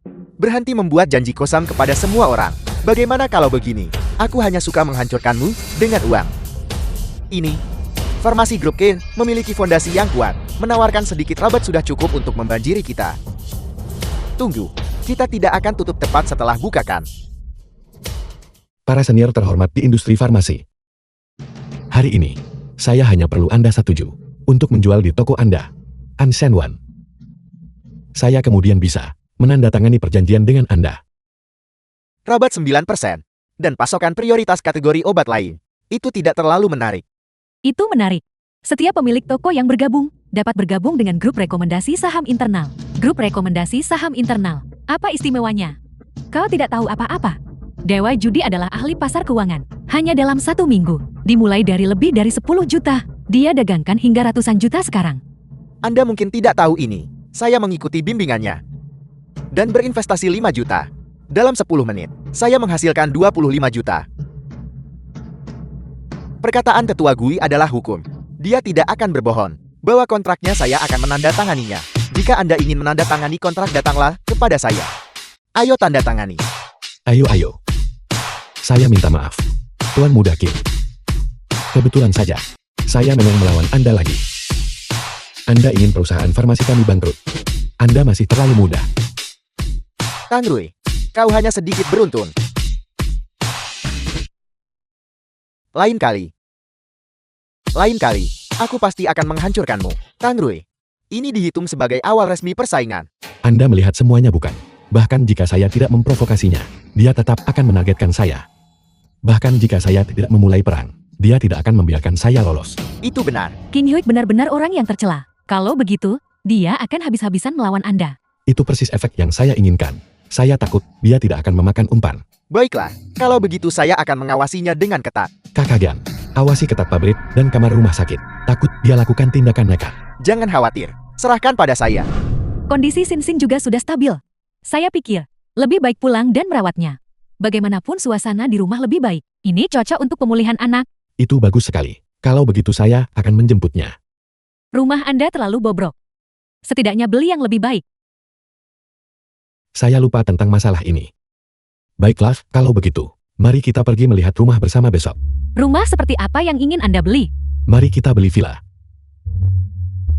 Berhenti membuat janji kosong kepada semua orang. Bagaimana kalau begini? Aku hanya suka menghancurkanmu dengan uang. Ini, Farmasi Grup Ken memiliki fondasi yang kuat. Menawarkan sedikit rabat sudah cukup untuk membanjiri kita. Tunggu, kita tidak akan tutup tepat setelah bukakan. Para senior terhormat di industri farmasi. Hari ini, saya hanya perlu Anda setuju untuk menjual di toko Anda, Anshen Wan. Saya kemudian bisa menandatangani perjanjian dengan Anda. Rabat 9% dan pasokan prioritas kategori obat lain. Itu tidak terlalu menarik. Itu menarik. Setiap pemilik toko yang bergabung dapat bergabung dengan grup rekomendasi saham internal. Grup rekomendasi saham internal. Apa istimewanya? Kau tidak tahu apa-apa. Dewa Judi adalah ahli pasar keuangan. Hanya dalam 1 minggu, dimulai dari lebih dari 10 juta, dia dagangkan hingga ratusan juta sekarang. Anda mungkin tidak tahu ini. Saya mengikuti bimbingannya dan berinvestasi 5 juta. Dalam 10 menit, saya menghasilkan 25 juta. Perkataan Tetua Gui adalah hukum. Dia tidak akan berbohong bahwa kontraknya saya akan menandatanganinya. Jika Anda ingin menandatangani kontrak, datanglah kepada saya. Ayo tanda tangani. Ayo. Saya minta maaf, Tuan Muda King. Kebetulan saja, saya memang melawan Anda lagi. Anda ingin perusahaan farmasi kami bangkrut. Anda masih terlalu muda. Tang Rui, kau hanya sedikit beruntun. Lain kali, aku pasti akan menghancurkanmu. Tang Rui, ini dihitung sebagai awal resmi persaingan. Anda melihat semuanya bukan? Bahkan jika saya tidak memprovokasinya, dia tetap akan menargetkan saya. Bahkan jika saya tidak memulai perang, dia tidak akan membiarkan saya lolos. Itu benar. Qin Hyuk benar-benar orang yang tercela. Kalau begitu, dia akan habis-habisan melawan Anda. Itu persis efek yang saya inginkan. Saya takut dia tidak akan memakan umpan. Baiklah, kalau begitu saya akan mengawasinya dengan ketat. Kakagan, awasi ketat pabrik dan kamar rumah sakit. Takut dia lakukan tindakan nekat. Jangan khawatir, serahkan pada saya. Kondisi Sin Sin juga sudah stabil. Saya pikir, lebih baik pulang dan merawatnya. Bagaimanapun suasana di rumah lebih baik. Ini cocok untuk pemulihan anak. Itu bagus sekali. Kalau begitu saya akan menjemputnya. Rumah Anda terlalu bobrok. Setidaknya beli yang lebih baik. Saya lupa tentang masalah ini. Baiklah, kalau begitu, mari kita pergi melihat rumah bersama besok. Rumah seperti apa yang ingin Anda beli? Mari kita beli villa.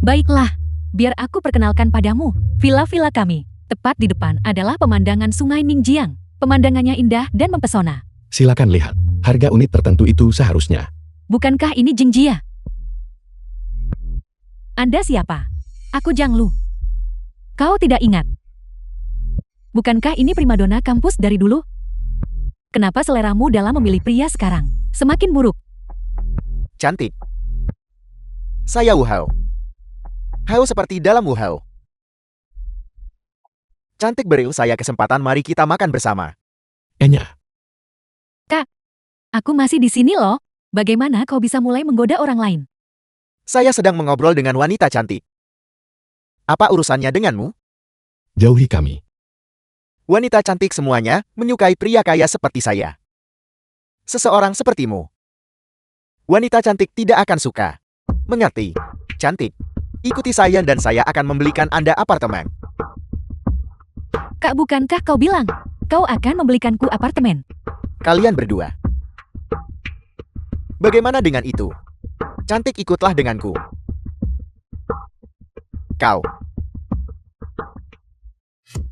Baiklah, biar aku perkenalkan padamu. Villa-villa kami, tepat di depan adalah pemandangan Sungai Ningjiang. Pemandangannya indah dan mempesona. Silakan lihat, harga unit tertentu itu seharusnya. Bukankah ini Jingjia? Anda siapa? Aku Zhang Lu. Kau tidak ingat? Bukankah ini primadona kampus dari dulu? Kenapa seleramu dalam memilih pria sekarang semakin buruk? Cantik. Saya Wu Hao. Hao seperti dalam Wu Hao. Cantik, beri saya kesempatan, mari kita makan bersama. Enya, Aku masih di sini loh. Bagaimana kau bisa mulai menggoda orang lain? Saya sedang mengobrol dengan wanita cantik. Apa urusannya denganmu? jauhi kami. Wanita cantik semuanya menyukai pria kaya seperti saya. Seseorang sepertimu. Wanita cantik tidak akan suka. Mengerti? Cantik. Ikuti saya dan saya akan membelikan Anda apartemen. Kak, bukankah kau bilang kau akan membelikanku apartemen? Kalian berdua. Bagaimana dengan itu? Cantik, ikutlah denganku. Kau.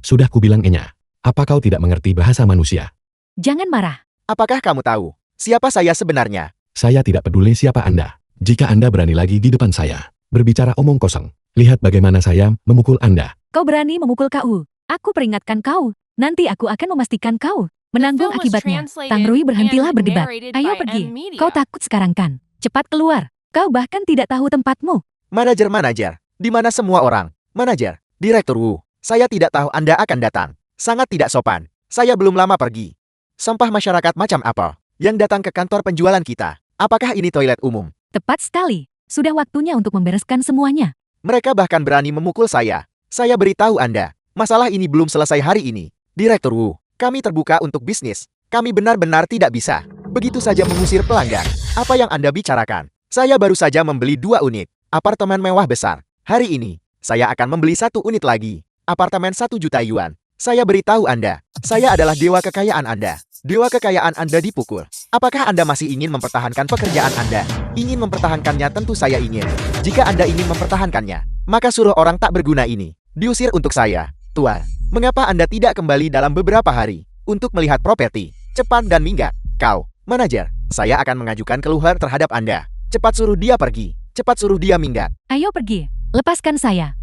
Sudah kubilang Enya, apa kau tidak mengerti bahasa manusia? Jangan marah. Apakah kamu tahu siapa saya sebenarnya? Saya tidak peduli siapa Anda. Jika Anda berani lagi di depan saya, berbicara omong kosong, lihat bagaimana saya memukul Anda. Kau berani memukul kau. Aku peringatkan kau. Nanti aku akan memastikan kau menanggung akibatnya. Tang Rui, berhentilah berdebat. Ayo pergi. Kau takut sekarang kan? Cepat keluar. Kau bahkan tidak tahu tempatmu. Manajer, di mana semua orang? Manajer, Direktur Wu, saya tidak tahu Anda akan datang. Sangat tidak sopan. Saya belum lama pergi. Sampah masyarakat macam apa yang datang ke kantor penjualan kita? Apakah ini toilet umum? Tepat sekali. Sudah waktunya untuk membereskan semuanya. Mereka bahkan berani memukul saya. Saya beritahu Anda, masalah ini belum selesai hari ini. Direktur Wu, kami terbuka untuk bisnis. Kami benar-benar tidak bisa begitu saja mengusir pelanggan. Apa yang Anda bicarakan? Saya baru saja membeli 2 unit apartemen mewah besar. Hari ini, saya akan membeli 1 unit lagi. Apartemen 1 juta yuan. Saya beritahu Anda, saya adalah dewa kekayaan Anda. Dewa kekayaan Anda dipukul. Apakah Anda masih ingin mempertahankan pekerjaan Anda? Ingin mempertahankannya? Tentu saya ingin. Jika Anda ingin mempertahankannya, maka suruh orang tak berguna ini diusir untuk saya. Tuan, mengapa Anda tidak kembali dalam beberapa hari untuk melihat properti? Cepat dan minggat. Kau, manajer, saya akan mengajukan keluhan terhadap Anda. Cepat suruh dia pergi. Cepat suruh dia minggat. Ayo pergi. Lepaskan saya.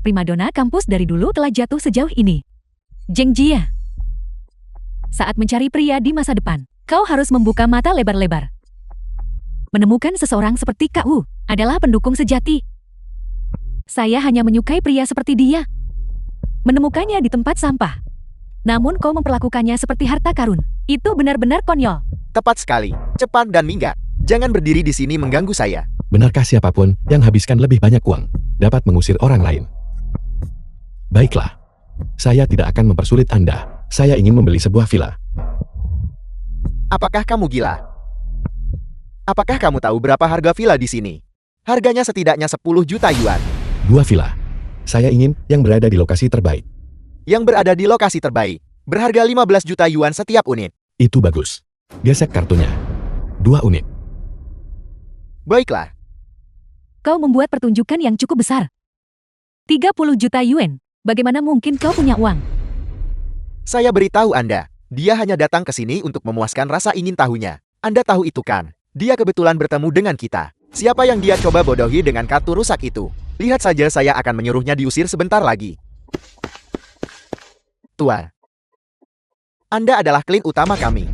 Primadona kampus dari dulu telah jatuh sejauh ini. Zheng Jia. Saat mencari pria di masa depan, kau harus membuka mata lebar-lebar. Menemukan seseorang seperti Kak Wu adalah pendukung sejati. Saya hanya menyukai pria seperti dia. Menemukannya di tempat sampah. Namun kau memperlakukannya seperti harta karun. Itu benar-benar konyol. Tepat sekali. Cepat dan minggat. Jangan berdiri di sini mengganggu saya. Benarkah siapapun yang habiskan lebih banyak uang dapat mengusir orang lain? Baiklah. Saya tidak akan mempersulit Anda. Saya ingin membeli sebuah villa. Apakah kamu gila? Apakah kamu tahu berapa harga villa di sini? Harganya setidaknya 10 juta yuan. 2 villa. Saya ingin yang berada di lokasi terbaik. Yang berada di lokasi terbaik. Berharga 15 juta yuan setiap unit. Itu bagus. Gesek kartunya. 2 unit. Baiklah. Kau membuat pertunjukan yang cukup besar. 30 juta yuan. Bagaimana mungkin kau punya uang? Saya beritahu Anda, dia hanya datang ke sini untuk memuaskan rasa ingin tahunya. Anda tahu itu kan? Dia kebetulan bertemu dengan kita. Siapa yang dia coba bodohi dengan kartu rusak itu? Lihat saja, saya akan menyuruhnya diusir sebentar lagi. Tuan, Anda adalah klien utama kami.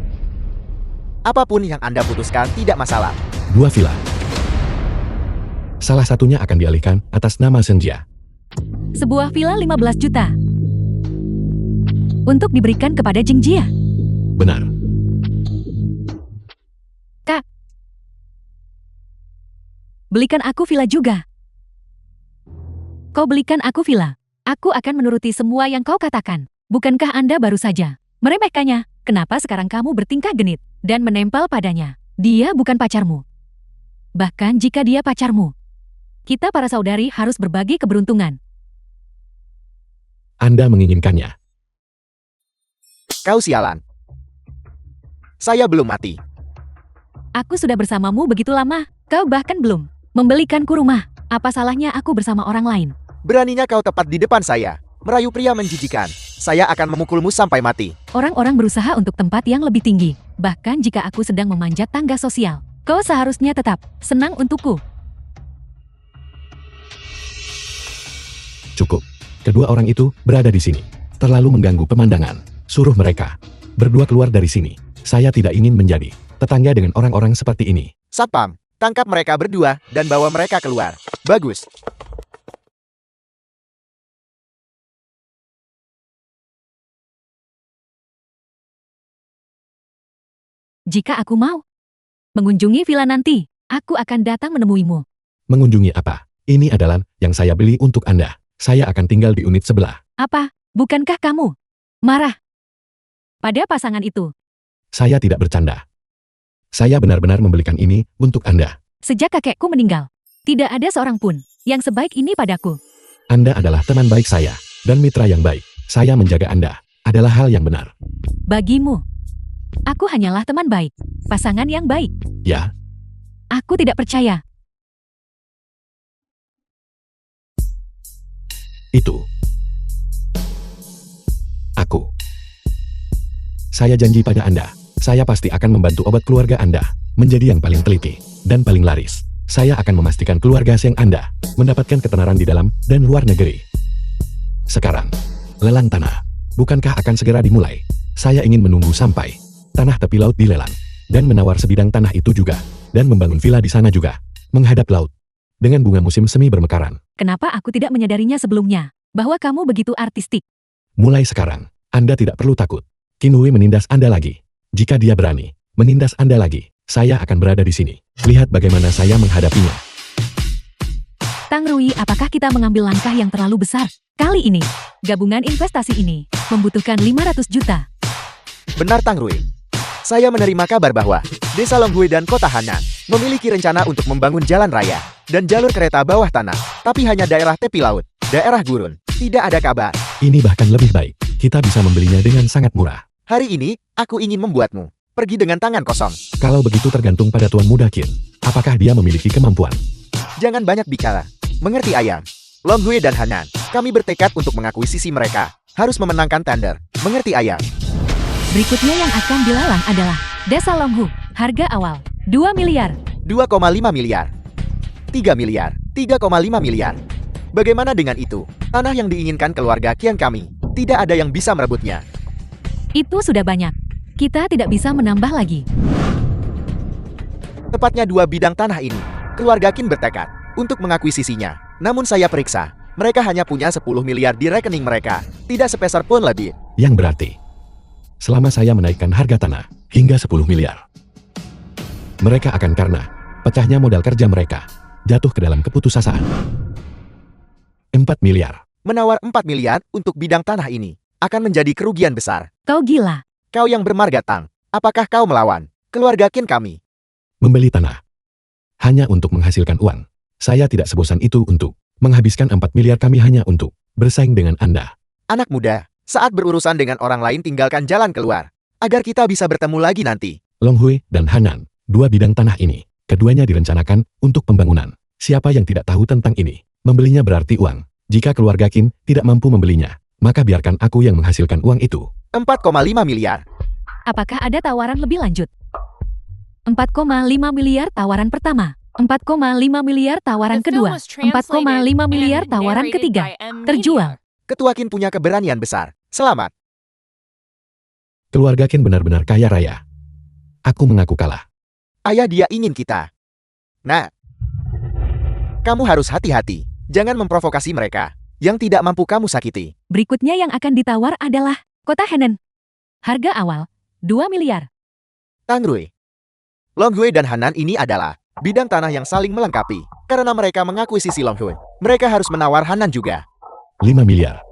Apapun yang Anda putuskan tidak masalah. 2 villa. Salah satunya akan dialihkan atas nama Senjia. Sebuah villa 15 juta. Untuk diberikan kepada Zheng Jia. Benar. Kak, belikan aku villa juga. Kau belikan aku villa. Aku akan menuruti semua yang kau katakan. Bukankah Anda baru saja meremehkannya? Kenapa sekarang kamu bertingkah genit dan menempel padanya? Dia bukan pacarmu. Bahkan jika dia pacarmu, kita para saudari harus berbagi keberuntungan. Anda menginginkannya. Kau sialan. Saya belum mati. Aku sudah bersamamu begitu lama. Kau bahkan belum membelikanku rumah. Apa salahnya aku bersama orang lain? Beraninya kau tepat di depan saya, merayu pria menjijikan. Saya akan memukulmu sampai mati. Orang-orang berusaha untuk tempat yang lebih tinggi. Bahkan jika aku sedang memanjat tangga sosial, kau seharusnya tetap senang untukku. Cukup. Kedua orang itu berada di sini. Terlalu mengganggu pemandangan. Suruh mereka berdua keluar dari sini. Saya tidak ingin menjadi tetangga dengan orang-orang seperti ini. Satpam, tangkap mereka berdua dan bawa mereka keluar. Bagus. Jika aku mau mengunjungi villa nanti, aku akan datang menemuimu. Mengunjungi apa? Ini adalah yang saya beli untuk Anda. Saya akan tinggal di unit sebelah. Apa? Bukankah kamu marah pada pasangan itu? Saya tidak bercanda. Saya benar-benar membelikan ini untuk Anda. Sejak kakekku meninggal, tidak ada seorang pun yang sebaik ini padaku. Anda adalah teman baik saya dan mitra yang baik. Saya menjaga Anda adalah hal yang benar. Bagimu, aku hanyalah teman baik, pasangan yang baik. Ya, Aku tidak percaya. itu. Aku. Saya janji pada Anda, saya pasti akan membantu obat keluarga Anda menjadi yang paling teliti dan paling laris. Saya akan memastikan keluarga Seng Anda mendapatkan ketenaran di dalam dan luar negeri. Sekarang, lelang tanah. Bukankah akan segera dimulai? Saya ingin menunggu sampai tanah tepi laut dilelang dan menawar sebidang tanah itu juga dan membangun villa di sana juga, menghadap laut dengan bunga musim semi bermekaran. Kenapa aku tidak menyadarinya sebelumnya, bahwa kamu begitu artistik? Mulai sekarang, Anda tidak perlu takut. Qinhui menindas Anda lagi. Jika dia berani menindas Anda lagi, saya akan berada di sini. Lihat bagaimana saya menghadapinya. Tang Rui, apakah kita mengambil langkah yang terlalu besar? Kali ini, gabungan investasi ini membutuhkan 500 juta. Benar Tang Rui. Saya menerima kabar bahwa Desa Longhui dan Kota Hanan memiliki rencana untuk membangun jalan raya dan jalur kereta bawah tanah, tapi hanya daerah tepi laut, daerah gurun. Tidak ada kabar. Ini bahkan lebih baik. Kita bisa membelinya dengan sangat murah. Hari ini, aku ingin membuatmu pergi dengan tangan kosong. Kalau begitu tergantung pada Tuan Muda Qin. Apakah dia memiliki kemampuan? Jangan banyak bicara. Mengerti ayam? Longhui dan Hanan, kami bertekad untuk mengakuisisi mereka. Harus memenangkan tender. Mengerti ayam? Berikutnya yang akan dilelang adalah Desa Longhu. Harga awal 2 miliar. 2,5 miliar. 3 miliar. 3,5 miliar. Bagaimana dengan itu? Tanah yang diinginkan keluarga Qian kami. Tidak ada yang bisa merebutnya. Itu sudah banyak. Kita tidak bisa menambah lagi. Tepatnya 2 bidang tanah ini. Keluarga Qin bertekad untuk mengakuisisinya. Namun saya periksa, mereka hanya punya 10 miliar di rekening mereka. Tidak sepeser pun lebih. Yang berarti, selama saya menaikkan harga tanah hingga 10 miliar, mereka akan karena pecahnya modal kerja mereka jatuh ke dalam keputusasaan. 4 miliar. Menawar 4 miliar untuk bidang tanah ini akan menjadi kerugian besar. Kau gila. Kau yang bermarga Tang, apakah kau melawan keluarga Qin kami? Membeli tanah hanya untuk menghasilkan uang. Saya tidak sebosan itu untuk menghabiskan 4 miliar kami hanya untuk bersaing dengan Anda. Anak muda, saat berurusan dengan orang lain tinggalkan jalan keluar, agar kita bisa bertemu lagi nanti. Longhui dan Hanan, 2 bidang tanah ini, keduanya direncanakan untuk pembangunan. Siapa yang tidak tahu tentang ini? Membelinya berarti uang. Jika keluarga Qin tidak mampu membelinya, maka biarkan aku yang menghasilkan uang itu. 4,5 miliar. Apakah ada tawaran lebih lanjut? 4,5 miliar tawaran pertama. 4,5 miliar tawaran The film kedua. was translated 4,5 miliar and tawaran narrated ketiga. by M. Terjual. Media. Ketua Qin punya keberanian besar. Selamat. Keluarga Qin benar-benar kaya raya. Aku mengaku kalah. Ayah dia ingin kita. Nah, kamu harus hati-hati. Jangan memprovokasi mereka yang tidak mampu kamu sakiti. Berikutnya yang akan ditawar adalah Kota Henan. Harga awal 2 miliar. Tang Rui, Longhui dan Hanan ini adalah bidang tanah yang saling melengkapi. Karena mereka mengakuisisi Longhui, mereka harus menawar Hanan juga. 5 miliar.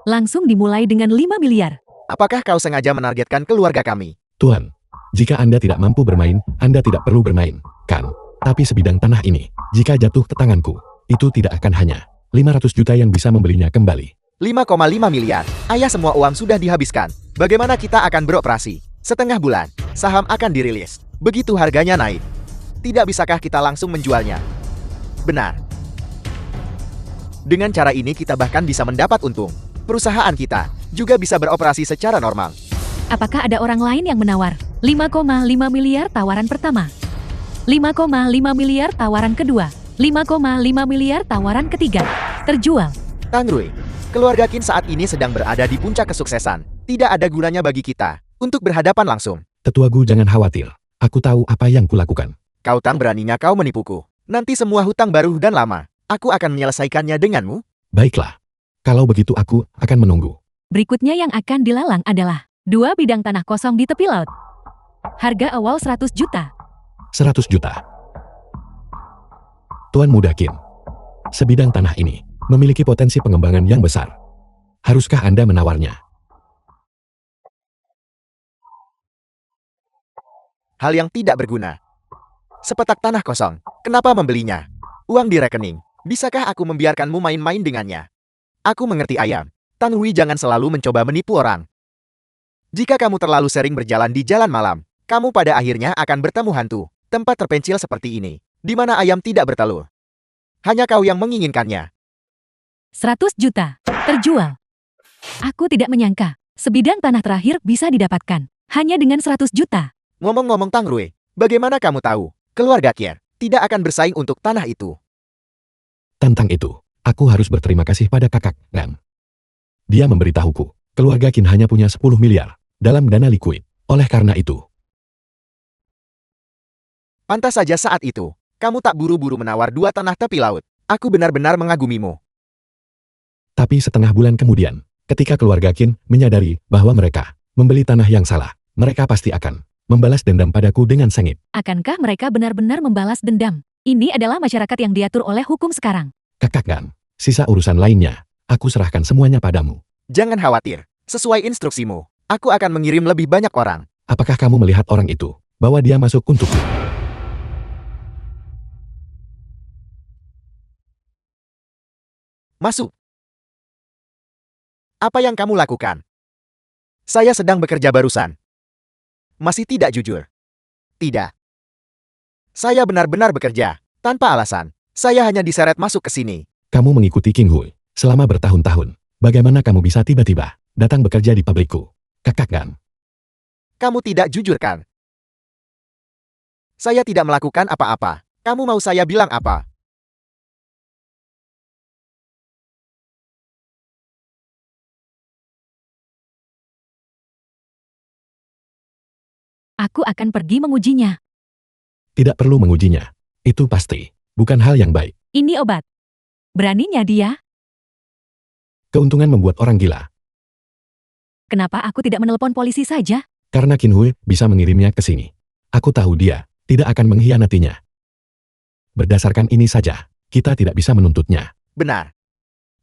Langsung dimulai dengan 5 miliar. Apakah kau sengaja menargetkan keluarga kami? Tuan, jika Anda tidak mampu bermain, Anda tidak perlu bermain, kan? Tapi sebidang tanah ini, jika jatuh ke tanganku, itu tidak akan hanya 500 juta yang bisa membelinya kembali. 5,5 miliar. Ayah, semua uang sudah dihabiskan. Bagaimana kita akan beroperasi? Setengah bulan, saham akan dirilis. Begitu harganya naik, tidak bisakah kita langsung menjualnya? Benar. Dengan cara ini kita bahkan bisa mendapat untung. Perusahaan kita juga bisa beroperasi secara normal. Apakah ada orang lain yang menawar? 5,5 miliar tawaran pertama. 5,5 miliar tawaran kedua. 5,5 miliar tawaran ketiga. Terjual. Tang Rui, keluarga Qin saat ini sedang berada di puncak kesuksesan. Tidak ada gunanya bagi kita untuk berhadapan langsung. Tetua Gu, jangan khawatir. Aku tahu apa yang kulakukan. Kau Tang, beraninya kau menipuku. Nanti semua hutang baru dan lama, aku akan menyelesaikannya denganmu. Baiklah. Kalau begitu aku akan menunggu. Berikutnya yang akan dilelang adalah 2 bidang tanah kosong di tepi laut. Harga awal 100 juta. 100 juta. Tuan Muda Qin, sebidang tanah ini memiliki potensi pengembangan yang besar. Haruskah Anda menawarnya? Hal yang tidak berguna. Sepetak tanah kosong, kenapa membelinya? Uang di rekening, bisakah aku membiarkanmu main-main dengannya? Aku mengerti ayam. Tang Rui, jangan selalu mencoba menipu orang. Jika kamu terlalu sering berjalan di jalan malam, kamu pada akhirnya akan bertemu hantu. Tempat terpencil seperti ini, di mana ayam tidak bertelur. Hanya kau yang menginginkannya. 100 juta. Terjual. Aku tidak menyangka, sebidang tanah terakhir bisa didapatkan. Hanya dengan 100 juta. Ngomong-ngomong Tang Rui, bagaimana kamu tahu keluarga Qian tidak akan bersaing untuk tanah itu? Tentang itu, aku harus berterima kasih pada kakak, Ram. Dia memberitahuku, keluarga Qin hanya punya 10 miliar dalam dana likuid. Oleh karena itu, pantas saja saat itu, kamu tak buru-buru menawar 2 tanah tepi laut. Aku benar-benar mengagumimu. tapi setengah bulan kemudian, Ketika keluarga Qin menyadari bahwa mereka membeli tanah yang salah, mereka pasti akan membalas dendam padaku dengan sengit. Akankah mereka benar-benar membalas dendam? Ini adalah masyarakat yang diatur oleh hukum sekarang. Kakak Gan, sisa urusan lainnya, aku serahkan semuanya padamu. Jangan khawatir. Sesuai instruksimu, aku akan mengirim lebih banyak orang. Apakah kamu melihat orang itu, bahwa dia masuk untukku? Masuk. Apa yang kamu lakukan? Saya sedang bekerja barusan. Masih tidak jujur. Tidak. Saya benar-benar bekerja, tanpa alasan. Saya hanya diseret masuk ke sini. Kamu mengikuti King Hui selama bertahun-tahun. Bagaimana kamu bisa tiba-tiba datang bekerja di pabrikku? Kakak Gan. Kamu tidak jujur kan? Saya tidak melakukan apa-apa. Kamu mau saya bilang apa? Aku akan pergi mengujinya. Tidak perlu mengujinya. Itu pasti bukan hal yang baik. Ini obat. Beraninya dia? Keuntungan membuat orang gila. Kenapa aku tidak menelpon polisi saja? Karena Qin Hui bisa mengirimnya ke sini. Aku tahu dia tidak akan mengkhianatinya. Berdasarkan ini saja, kita tidak bisa menuntutnya. Benar.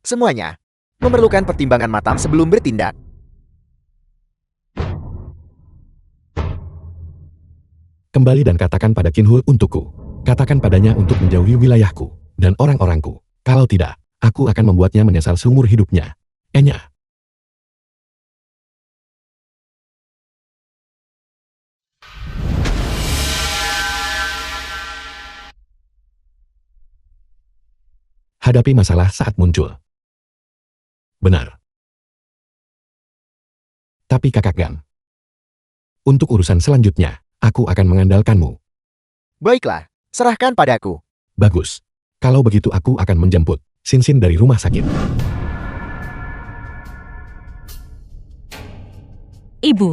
Semuanya memerlukan pertimbangan matang sebelum bertindak. Kembali dan katakan pada Qin Hui untukku. Katakan padanya untuk menjauhi wilayahku dan orang-orangku. Kalau tidak, aku akan membuatnya menyesal seumur hidupnya. Enya. Hadapi masalah saat muncul. Benar. Tapi Kakak Gan, untuk urusan selanjutnya, aku akan mengandalkanmu. Baiklah, serahkan padaku. Bagus. Kalau begitu aku akan menjemput Sin dari rumah sakit. Ibu,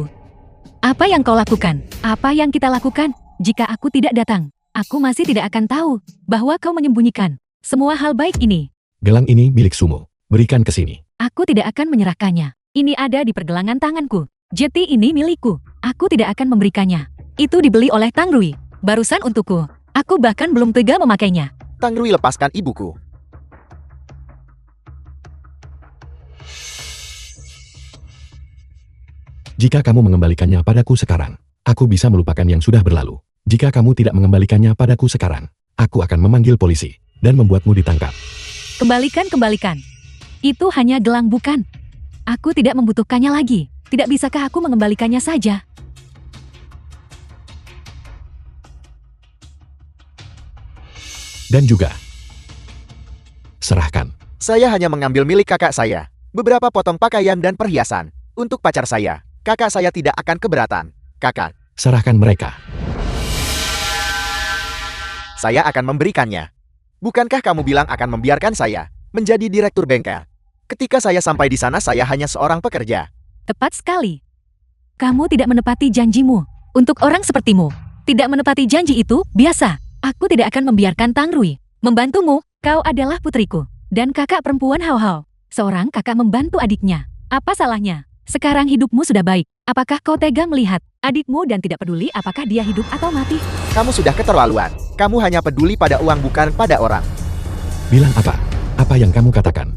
apa yang kau lakukan? Apa yang kita lakukan? Jika aku tidak datang, aku masih tidak akan tahu bahwa kau menyembunyikan semua hal baik ini. Gelang ini milik Sumo. Berikan ke sini. Aku tidak akan menyerahkannya. Ini ada di pergelangan tanganku. Jeti ini milikku. Aku tidak akan memberikannya. Itu dibeli oleh Tang Rui. Barusan untukku. Aku bahkan belum tega memakainya. Tang Rui, lepaskan ibuku. Jika kamu mengembalikannya padaku sekarang, aku bisa melupakan yang sudah berlalu. Jika kamu tidak mengembalikannya padaku sekarang, aku akan memanggil polisi dan membuatmu ditangkap. Kembalikan. Itu hanya gelang bukan? Aku tidak membutuhkannya lagi. Tidak bisakah aku mengembalikannya saja? Dan juga, serahkan. Saya hanya mengambil milik kakak saya. Beberapa potong pakaian dan perhiasan. Untuk pacar saya. Kakak saya tidak akan keberatan. Kakak, Serahkan mereka. saya akan memberikannya. Bukankah kamu bilang akan membiarkan saya menjadi direktur bengkel? Ketika saya sampai di sana saya hanya seorang pekerja. Tepat sekali. Kamu tidak menepati janjimu. Untuk orang sepertimu, tidak menepati janji itu biasa. Aku tidak akan membiarkan Tang Rui membantumu. Kau adalah putriku dan kakak perempuan Hao Hao. Seorang kakak membantu adiknya. Apa salahnya? Sekarang hidupmu sudah baik. Apakah kau tega melihat adikmu dan tidak peduli apakah dia hidup atau mati? Kamu sudah keterlaluan. Kamu hanya peduli pada uang bukan pada orang. Bilang apa? Apa yang kamu katakan?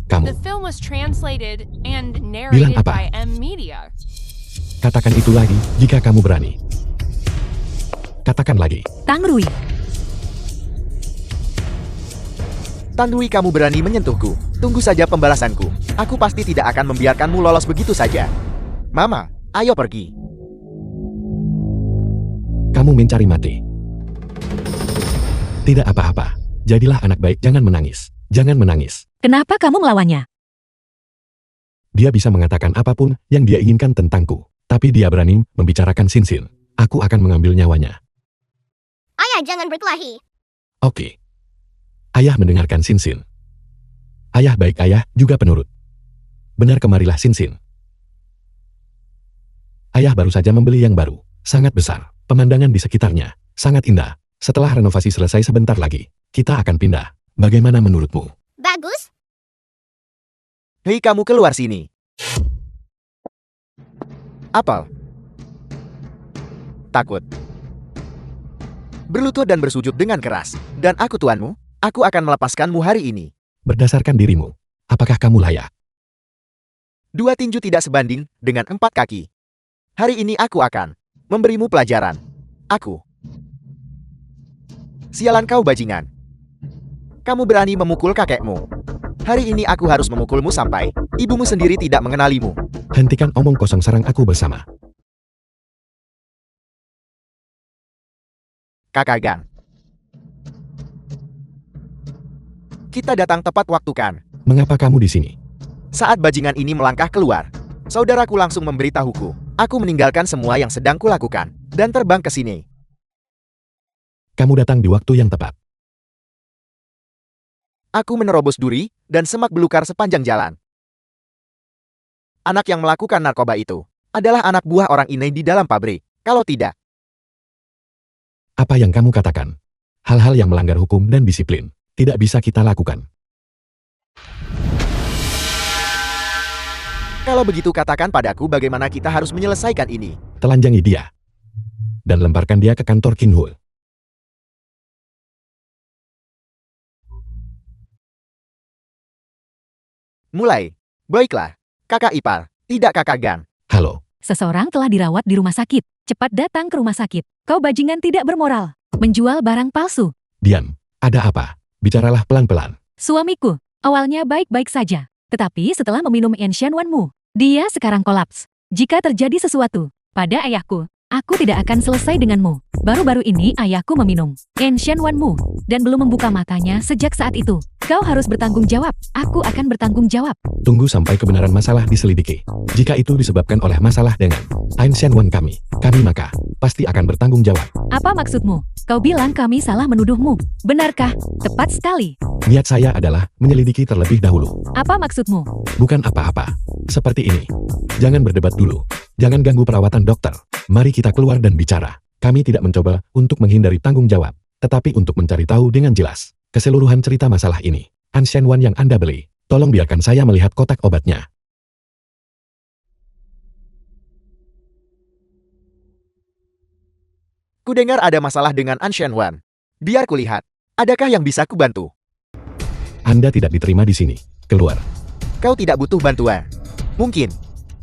Kamu, The film was translated and narrated apa? by M Media. katakan itu lagi jika kamu berani. Katakan lagi. Tang Rui, Tang Rui, kamu berani menyentuhku. Tunggu saja pembalasanku. Aku pasti tidak akan membiarkanmu lolos begitu saja. Mama, ayo pergi. Kamu mencari mati. Tidak apa-apa. Jadilah anak baik, jangan menangis. Jangan menangis. kenapa kamu melawannya? Dia bisa mengatakan apapun yang dia inginkan tentangku. Tapi dia berani membicarakan Sin. Aku akan mengambil nyawanya. Ayah, jangan berkelahi. Oke. Ayah mendengarkan Sin. Ayah baik, ayah juga penurut. Benar, kemarilah Sin. Ayah baru saja membeli yang baru. Sangat besar. Pemandangan di sekitarnya sangat indah. Setelah renovasi selesai sebentar lagi, kita akan pindah. Bagaimana menurutmu? Bagus. Hei kamu keluar sini. Apel. Takut. Berlutut dan bersujud dengan keras. Dan aku tuanmu, aku akan melepaskanmu hari ini. Berdasarkan dirimu, apakah kamu layak? 2 tinju tidak sebanding dengan 4 kaki. Hari ini aku akan memberimu pelajaran. Aku. Sialan kau bajingan. Kamu berani memukul kakekmu. Hari ini aku harus memukulmu sampai ibumu sendiri tidak mengenalimu. Hentikan omong kosong, serang aku bersama. Kakak Gang. Kita datang tepat waktu kan? Mengapa kamu di sini? Saat bajingan ini melangkah keluar, saudaraku langsung memberitahuku. Aku meninggalkan semua yang sedang kulakukan dan terbang ke sini. Kamu datang di waktu yang tepat. Aku menerobos duri dan semak belukar sepanjang jalan. Anak yang melakukan narkoba itu adalah anak buah orang ini di dalam pabrik. Kalau tidak, Apa yang kamu katakan? Hal-hal yang melanggar hukum dan disiplin tidak bisa kita lakukan. kalau begitu katakan padaku bagaimana kita harus menyelesaikan ini. Telanjangi dia dan lemparkan dia ke kantor Kinhul. Mulai. Baiklah. Kakak ipar, tidak kakak Gang. Halo, Seseorang telah dirawat di rumah sakit. Cepat datang ke rumah sakit. Kau bajingan tidak bermoral. Menjual barang palsu. diam. Ada apa? Bicaralah pelan-pelan. Suamiku, awalnya baik-baik saja. Tetapi setelah meminum Ancient One-mu, dia sekarang kolaps. Jika terjadi sesuatu pada ayahku, aku tidak akan selesai denganmu. Baru-baru ini ayahku meminum Ancient One-mu dan belum membuka matanya sejak saat itu. Kau harus bertanggung jawab. Aku akan bertanggung jawab. Tunggu sampai kebenaran masalah diselidiki. Jika itu disebabkan oleh masalah dengan Ancient One kami maka pasti akan bertanggung jawab. Apa maksudmu? Kau bilang kami salah menuduhmu. Benarkah? Tepat sekali. Niat saya adalah menyelidiki terlebih dahulu. Apa maksudmu? Bukan apa-apa. Seperti ini. Jangan berdebat dulu. Jangan ganggu perawatan dokter. Mari kita keluar dan bicara. Kami tidak mencoba untuk menghindari tanggung jawab, tetapi untuk mencari tahu dengan jelas keseluruhan cerita masalah ini. Ancient One yang Anda beli, tolong biarkan saya melihat kotak obatnya. Kudengar ada masalah dengan Ancient One. Biar kulihat. Adakah yang bisa kubantu? Anda tidak diterima di sini. Keluar. Kau tidak butuh bantuan. Mungkin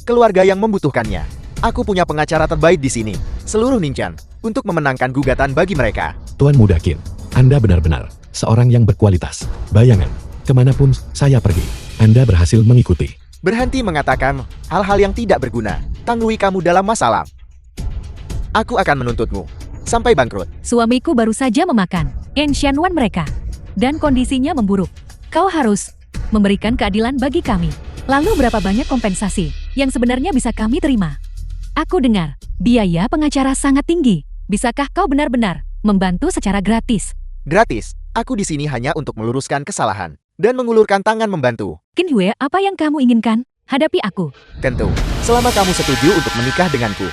keluarga yang membutuhkannya. Aku punya pengacara terbaik di sini. Seluruh Ninchan untuk memenangkan gugatan bagi mereka. Tuan Muda Qin, Anda benar-benar seorang yang berkualitas. Bayangan, kemanapun saya pergi, Anda berhasil mengikuti. Berhenti mengatakan hal-hal yang tidak berguna. Tanggui kamu dalam masalah. Aku akan menuntutmu sampai bangkrut. Suamiku baru saja memakan Ancient One mereka. Dan kondisinya memburuk. Kau harus memberikan keadilan bagi kami. Lalu berapa banyak kompensasi yang sebenarnya bisa kami terima? Aku dengar, biaya pengacara sangat tinggi. Bisakah kau benar-benar membantu secara gratis? Gratis. Aku di sini hanya untuk meluruskan kesalahan dan mengulurkan tangan membantu. Kinhue, apa yang kamu inginkan? Hadapi aku. Tentu, selama kamu setuju untuk menikah denganku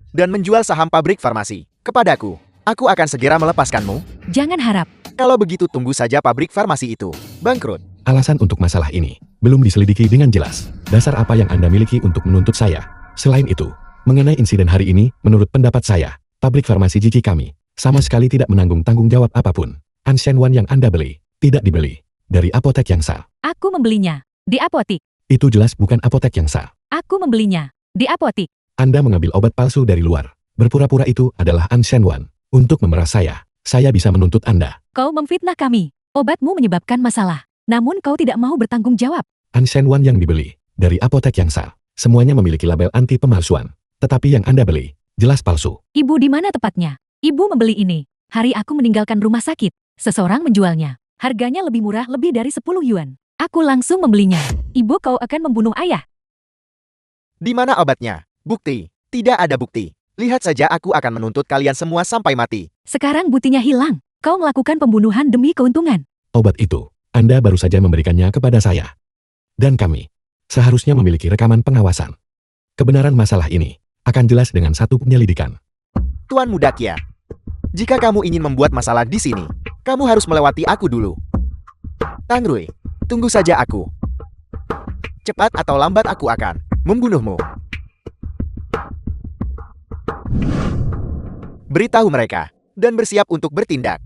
dan menjual saham pabrik farmasi kepadaku, aku akan segera melepaskanmu. Jangan harap. Kalau begitu tunggu saja pabrik farmasi itu bangkrut. Alasan untuk masalah ini belum diselidiki dengan jelas. Dasar apa yang Anda miliki untuk menuntut saya? Selain itu, mengenai insiden hari ini, menurut pendapat saya, pabrik farmasi Jiki kami sama sekali tidak menanggung tanggung jawab apapun. Ancient One yang Anda beli tidak dibeli dari apotek yang sah. Aku membelinya di apotik. Itu jelas bukan apotek yang sah. Aku membelinya di apotik. Anda mengambil obat palsu dari luar. Berpura-pura itu adalah Ancient One. Untuk memeras saya bisa menuntut Anda. Kau memfitnah kami. Obatmu menyebabkan masalah. Namun kau tidak mau bertanggung jawab. Ancient One yang dibeli dari apotek yang sah. Semuanya memiliki label anti pemalsuan. Tetapi yang Anda beli jelas palsu. Ibu di mana tepatnya? Ibu membeli ini. Hari aku meninggalkan rumah sakit. Seseorang menjualnya. Harganya lebih murah, lebih dari 10 yuan. Aku langsung membelinya. Ibu, kau akan membunuh ayah. Di mana obatnya? Bukti. Tidak ada bukti. Lihat saja aku akan menuntut kalian semua sampai mati. Sekarang buktinya hilang. Kau melakukan pembunuhan demi keuntungan. Obat itu, Anda baru saja memberikannya kepada saya. Dan kami seharusnya memiliki rekaman pengawasan. Kebenaran masalah ini akan jelas dengan satu penyelidikan. Tuan Muda Kia, jika kamu ingin membuat masalah di sini, kamu harus melewati aku dulu. Tangrui, tunggu saja aku. Cepat atau lambat aku akan membunuhmu. Beritahu mereka, dan bersiap untuk bertindak.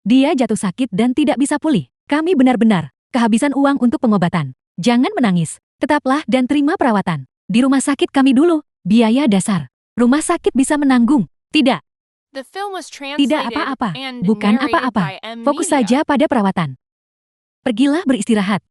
Dia jatuh sakit dan tidak bisa pulih. Kami benar-benar kehabisan uang untuk pengobatan. Jangan menangis. Tetaplah dan terima perawatan. Di rumah sakit kami dulu. Biaya dasar. Rumah sakit bisa menanggung. Tidak, The film was tidak translated apa-apa. and Bukan narrated apa-apa. by M. Fokus Media. saja pada perawatan. Pergilah beristirahat.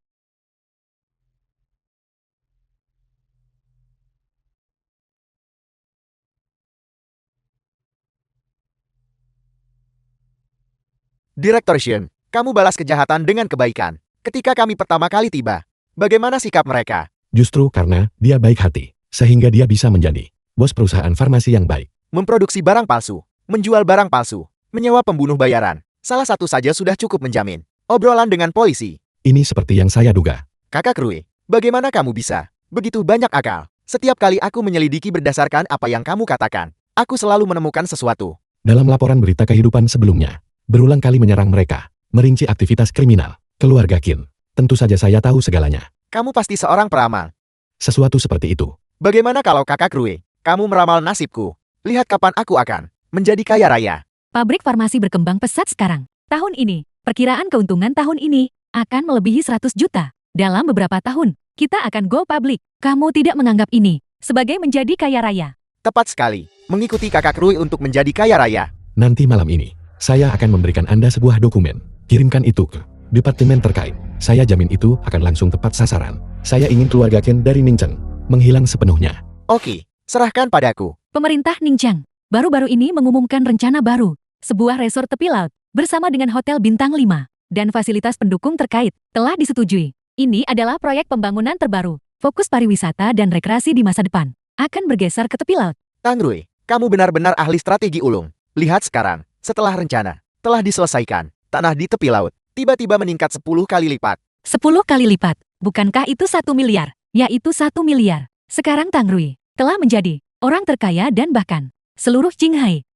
Direktur Shin, kamu balas kejahatan dengan kebaikan. Ketika kami pertama kali tiba, bagaimana sikap mereka? Justru karena dia baik hati, sehingga dia bisa menjadi bos perusahaan farmasi yang baik. Memproduksi barang palsu, menjual barang palsu, menyewa pembunuh bayaran. Salah satu saja sudah cukup menjamin. Obrolan dengan polisi. Ini seperti yang saya duga. Kakak Krui, bagaimana kamu bisa? Begitu banyak akal. Setiap kali aku menyelidiki berdasarkan apa yang kamu katakan, aku selalu menemukan sesuatu. Dalam laporan berita kehidupan sebelumnya, berulang kali menyerang mereka, merinci aktivitas kriminal, keluarga Qin. Tentu saja saya tahu segalanya. Kamu pasti seorang peramal. Sesuatu seperti itu. Bagaimana kalau kakak Krui, kamu meramal nasibku? Lihat kapan aku akan menjadi kaya raya. Pabrik farmasi berkembang pesat sekarang. Tahun ini, perkiraan keuntungan tahun ini akan melebihi 100 juta. Dalam beberapa tahun, kita akan go public. Kamu tidak menganggap ini sebagai menjadi kaya raya. Tepat sekali, mengikuti kakak Krui untuk menjadi kaya raya. Nanti malam ini, saya akan memberikan Anda sebuah dokumen. Kirimkan itu ke departemen terkait. Saya jamin itu akan langsung tepat sasaran. Saya ingin keluarga Ken dari Ningcheng menghilang sepenuhnya. Oke, serahkan padaku. Pemerintah Ningchang baru-baru ini mengumumkan rencana baru. Sebuah resort tepi laut bersama dengan hotel bintang 5 dan fasilitas pendukung terkait telah disetujui. Ini adalah proyek pembangunan terbaru. Fokus pariwisata dan rekreasi di masa depan akan bergeser ke tepi laut. Tang Rui, kamu benar-benar ahli strategi ulung. Lihat sekarang, setelah rencana telah diselesaikan, tanah di tepi laut tiba-tiba meningkat 10 kali lipat. 10 kali lipat. Bukankah itu 1 miliar? Yaitu 1 miliar. Sekarang Tang Rui telah menjadi orang terkaya dan bahkan seluruh Qinghai.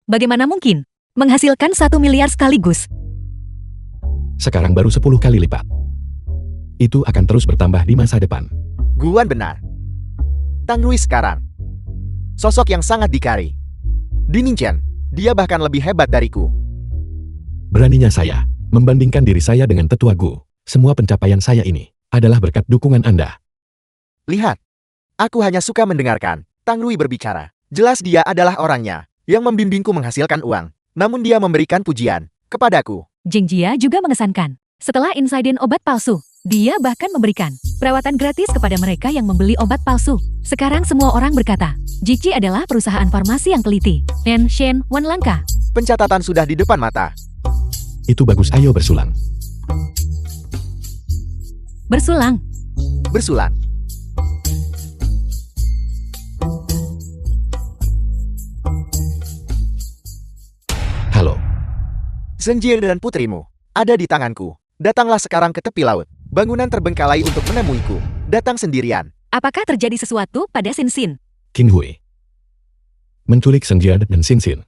Bagaimana mungkin menghasilkan 1 miliar sekaligus? Sekarang baru 10 kali lipat. Itu akan terus bertambah di masa depan. Guan benar. Tang Rui sekarang sosok yang sangat dikari. Di Ningchen, dia bahkan lebih hebat dariku. Beraninya saya membandingkan diri saya dengan tetua Gu. Semua pencapaian saya ini adalah berkat dukungan Anda. Lihat, aku hanya suka mendengarkan Tang Rui berbicara. Jelas dia adalah orangnya yang membimbingku menghasilkan uang. Namun dia memberikan pujian kepadaku. Jing Jia juga mengesankan. Setelah insiden obat palsu, dia bahkan memberikan perawatan gratis kepada mereka yang membeli obat palsu. Sekarang semua orang berkata, Jiqi adalah perusahaan farmasi yang teliti. Dan Shen Wan Langka. Pencatatan sudah di depan mata. Itu bagus, ayo bersulang. Bersulang. Bersulang. Halo. Zheng Jie dan putrimu ada di tanganku. Datanglah sekarang ke tepi laut. Bangunan terbengkalai untuk menemuiku. Datang sendirian. Apakah terjadi sesuatu pada Sin Sin? Qin Hui menculik Zheng Jie dan Sin Sin.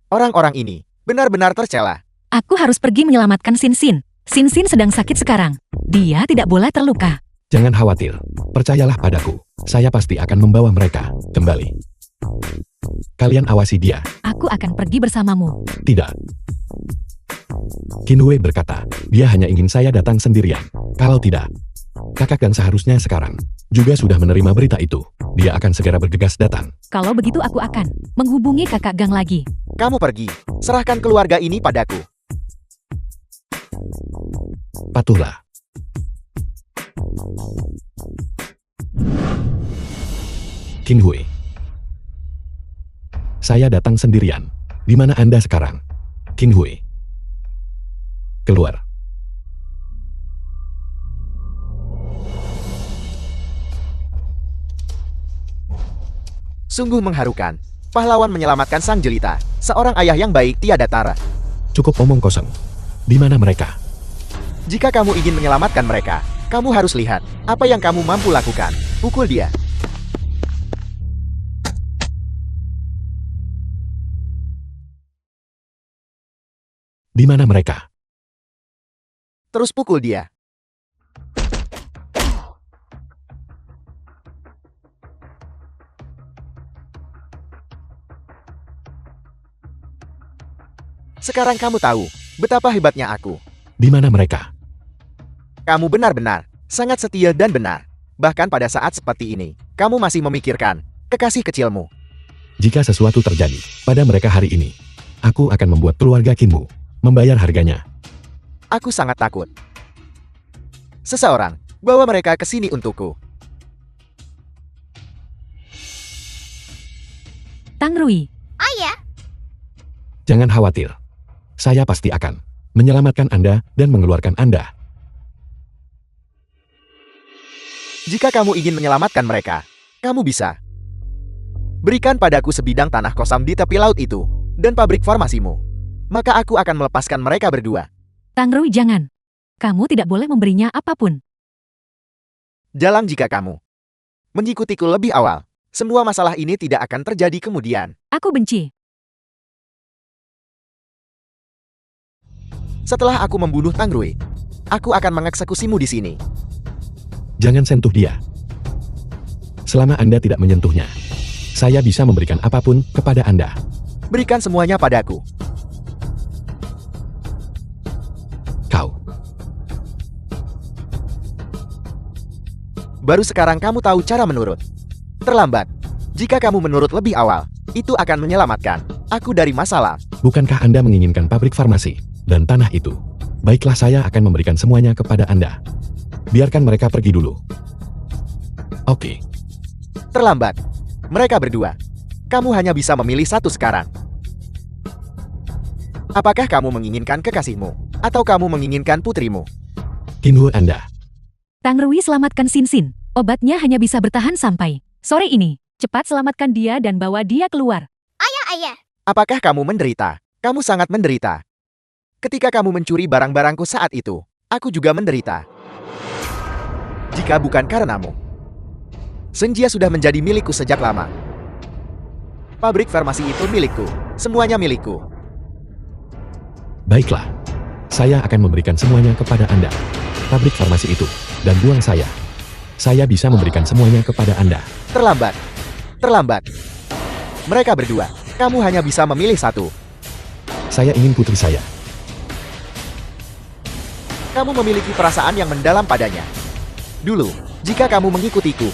Orang-orang ini benar-benar tercela. Aku harus pergi menyelamatkan Sin Sin. Sin Sin sedang sakit sekarang. Dia tidak boleh terluka. Jangan khawatir, percayalah padaku. Saya pasti akan membawa mereka kembali. Kalian awasi dia. Aku akan pergi bersamamu. Tidak. Qin Hui berkata, dia hanya ingin saya datang sendirian. Kalau tidak, kakak Gang seharusnya sekarang juga sudah menerima berita itu. Dia akan segera bergegas datang. Kalau begitu aku akan menghubungi kakak Gang lagi. Kamu pergi. Serahkan keluarga ini padaku. Patuhlah. Qin Hui. Saya datang sendirian. Di mana Anda sekarang? Qin Hui. Keluar. Sungguh mengharukan. Pahlawan menyelamatkan sang jelita. Seorang ayah yang baik tiada tara. Cukup omong kosong. Di mana mereka? Jika kamu ingin menyelamatkan mereka, kamu harus lihat apa yang kamu mampu lakukan. Pukul dia. Di mana mereka? Terus pukul dia. Sekarang kamu tahu betapa hebatnya aku. Di mana mereka? Kamu benar-benar sangat setia dan benar. Bahkan pada saat seperti ini, kamu masih memikirkan kekasih kecilmu. Jika sesuatu terjadi pada mereka hari ini, aku akan membuat keluarga Kinmu membayar harganya. Aku sangat takut. Seseorang bawa mereka ke sini untukku. Tang Rui, Ayah, Jangan khawatir. Saya pasti akan menyelamatkan Anda dan mengeluarkan Anda. Jika kamu ingin menyelamatkan mereka, kamu bisa. Berikan padaku sebidang tanah kosong di tepi laut itu, dan pabrik farmasimu. Maka aku akan melepaskan mereka berdua. Tang Rui jangan. Kamu tidak boleh memberinya apapun. Jalan jika kamu mengikutiku lebih awal. Semua masalah ini tidak akan terjadi kemudian. Aku benci. Setelah aku membunuh Tang Rui, aku akan mengeksekusimu di sini. Jangan sentuh dia. Selama Anda tidak menyentuhnya, saya bisa memberikan apapun kepada Anda. Berikan semuanya padaku. Kau. Baru sekarang kamu tahu cara menurut. Terlambat. Jika kamu menurut lebih awal, itu akan menyelamatkan aku dari masalah. Bukankah Anda menginginkan pabrik farmasi dan tanah itu? Baiklah, saya akan memberikan semuanya kepada Anda. Biarkan mereka pergi dulu. Oke. Terlambat. Mereka berdua. Kamu hanya bisa memilih satu sekarang. Apakah kamu menginginkan kekasihmu, atau kamu menginginkan putrimu? Kinhu Anda. Tang Rui selamatkan Sin Sin. Obatnya hanya bisa bertahan sampai sore ini. Cepat selamatkan dia dan bawa dia keluar. ayah. Apakah kamu menderita? Kamu sangat menderita. Ketika kamu mencuri barang-barangku saat itu, aku juga menderita. Jika bukan karenamu, Senjia sudah menjadi milikku sejak lama. Pabrik farmasi itu milikku. Semuanya milikku. Baiklah. Saya akan memberikan semuanya kepada Anda. Pabrik farmasi itu, dan buang saya. Saya bisa memberikan semuanya kepada Anda. Terlambat. Terlambat. Mereka berdua. Kamu hanya bisa memilih satu. Saya ingin putri saya. Kamu memiliki perasaan yang mendalam padanya. Dulu, jika kamu mengikutiku,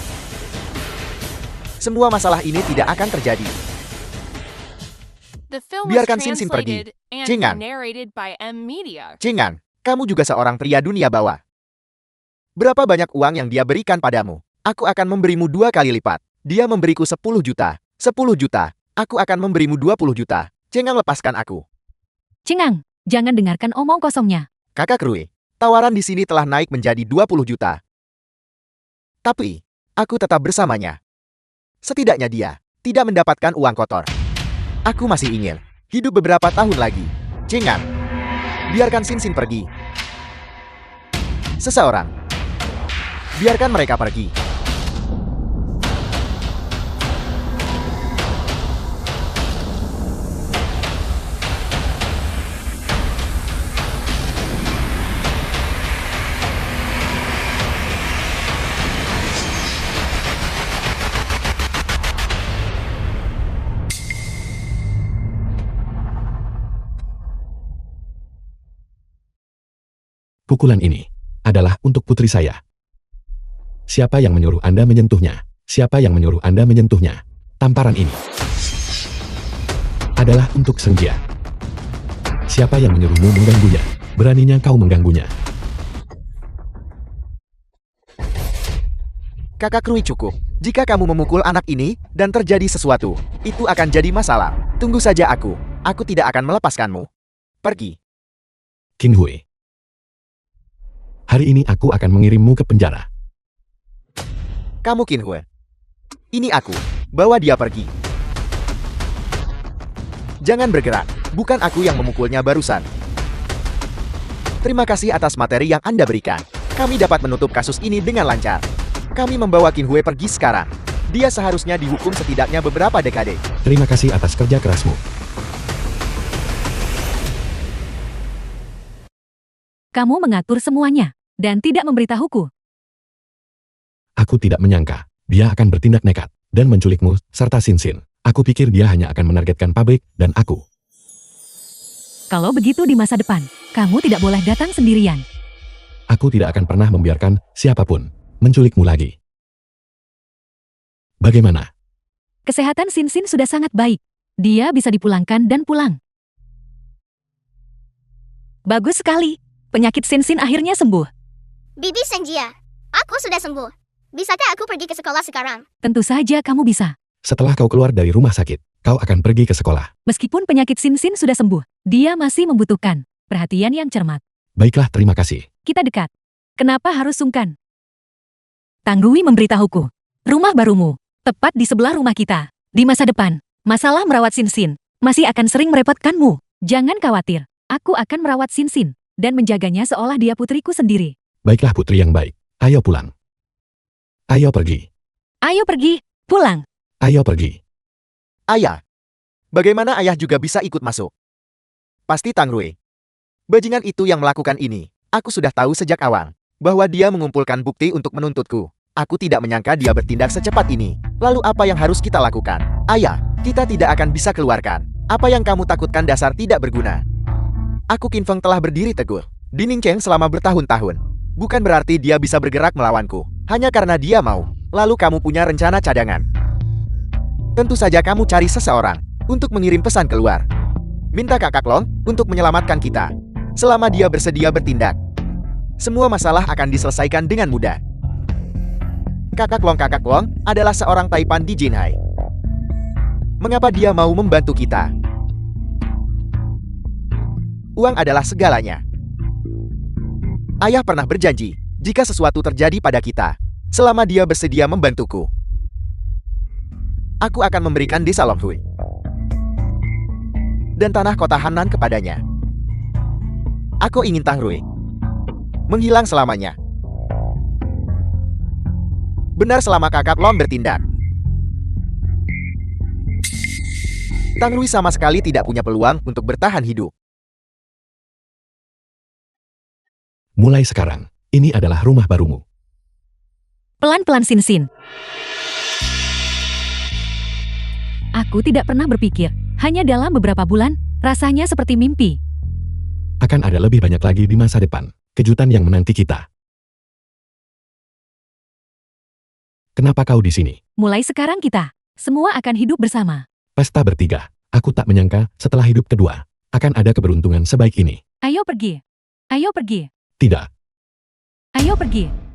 semua masalah ini tidak akan terjadi. The film was Biarkan Sin Sin pergi. translated and Jingan. narrated by M Media. Jingan, kamu juga seorang pria dunia bawah. Berapa banyak uang yang dia berikan padamu? Aku akan memberimu 2 kali lipat. Dia memberiku 10 juta. 10 juta. Aku akan memberimu 20 juta. Jangan lepaskan aku. Cengang, jangan dengarkan omong kosongnya. Kakak Rui, tawaran di sini telah naik menjadi 20 juta. Tapi, aku tetap bersamanya. Setidaknya dia tidak mendapatkan uang kotor. Aku masih ingin hidup beberapa tahun lagi. Jingan, biarkan Sin Sin pergi. Seseorang, biarkan mereka pergi. Pukulan ini adalah untuk putri saya. Siapa yang menyuruh Anda menyentuhnya? Siapa yang menyuruh Anda menyentuhnya? Tamparan ini adalah untuk Senjia. Siapa yang menyuruhmu mengganggunya? Beraninya kau mengganggunya. Kakak Rui cukup. Jika kamu memukul anak ini dan terjadi sesuatu, itu akan jadi masalah. Tunggu saja aku. Aku tidak akan melepaskanmu. Pergi. Qin Hui. Hari ini aku akan mengirimmu ke penjara. Kamu Qin Hui. Ini aku. Bawa dia pergi. Jangan bergerak. Bukan aku yang memukulnya barusan. Terima kasih atas materi yang Anda berikan. Kami dapat menutup kasus ini dengan lancar. Kami membawa Qin Hui pergi sekarang. Dia seharusnya dihukum setidaknya beberapa dekade. Terima kasih atas kerja kerasmu. Kamu mengatur semuanya dan tidak memberitahuku. Aku tidak menyangka dia akan bertindak nekat dan menculikmu serta Sin Sin. Aku pikir dia hanya akan menargetkan pabrik dan aku. Kalau begitu di masa depan, kamu tidak boleh datang sendirian. Aku tidak akan pernah membiarkan siapapun menculikmu lagi. Bagaimana? Kesehatan Sinsin sudah sangat baik. Dia bisa dipulangkan dan pulang. Bagus sekali. Penyakit Sinsin akhirnya sembuh. Bibi Senjia, aku sudah sembuh. Bisakah aku pergi ke sekolah sekarang? Tentu saja kamu bisa. Setelah kau keluar dari rumah sakit, kau akan pergi ke sekolah. Meskipun penyakit Sinsin sudah sembuh, dia masih membutuhkan perhatian yang cermat. Baiklah, terima kasih. Kita dekat. Kenapa harus sungkan? Tang Rui memberitahuku. Rumah barumu, tepat di sebelah rumah kita. Di masa depan, masalah merawat Sinsin masih akan sering merepotkanmu. Jangan khawatir, aku akan merawat Sinsin dan menjaganya seolah dia putriku sendiri. Baiklah putri yang baik, ayo pulang. Ayo pergi. Ayo pergi, pulang. Ayo pergi. Ayah. Bagaimana ayah juga bisa ikut masuk? Pasti Tang Rui. Bajingan itu yang melakukan ini. Aku sudah tahu sejak awal bahwa dia mengumpulkan bukti untuk menuntutku. Aku tidak menyangka dia bertindak secepat ini. Lalu apa yang harus kita lakukan? Ayah, kita tidak akan bisa keluarkan. Apa yang kamu takutkan dasar tidak berguna. Aku Qin Feng telah berdiri teguh di Ningcheng selama bertahun-tahun. Bukan berarti dia bisa bergerak melawanku. Hanya karena dia mau. Lalu kamu punya rencana cadangan. Tentu saja kamu cari seseorang untuk mengirim pesan keluar. Minta Kakak Long untuk menyelamatkan kita. Selama dia bersedia bertindak, semua masalah akan diselesaikan dengan mudah. Kakak Long adalah seorang taipan di Jinhai. Mengapa dia mau membantu kita? Uang adalah segalanya. Ayah pernah berjanji, jika sesuatu terjadi pada kita, selama dia bersedia membantuku, aku akan memberikan desa Longhui dan tanah kota Hanan kepadanya. Aku ingin Tang Rui menghilang selamanya. Benar selama Kakak Long bertindak. Tang Rui sama sekali tidak punya peluang untuk bertahan hidup. Mulai sekarang, ini adalah rumah barumu. Pelan-pelan Sinsin. Aku tidak pernah berpikir, hanya dalam beberapa bulan, rasanya seperti mimpi. Akan ada lebih banyak lagi di masa depan. Kejutan yang menanti kita. Kenapa kau di sini? Mulai sekarang kita, semua akan hidup bersama. Pesta bertiga. Aku tak menyangka setelah hidup kedua, akan ada keberuntungan sebaik ini. Ayo pergi. Ayo pergi. Tidak. Ayo pergi.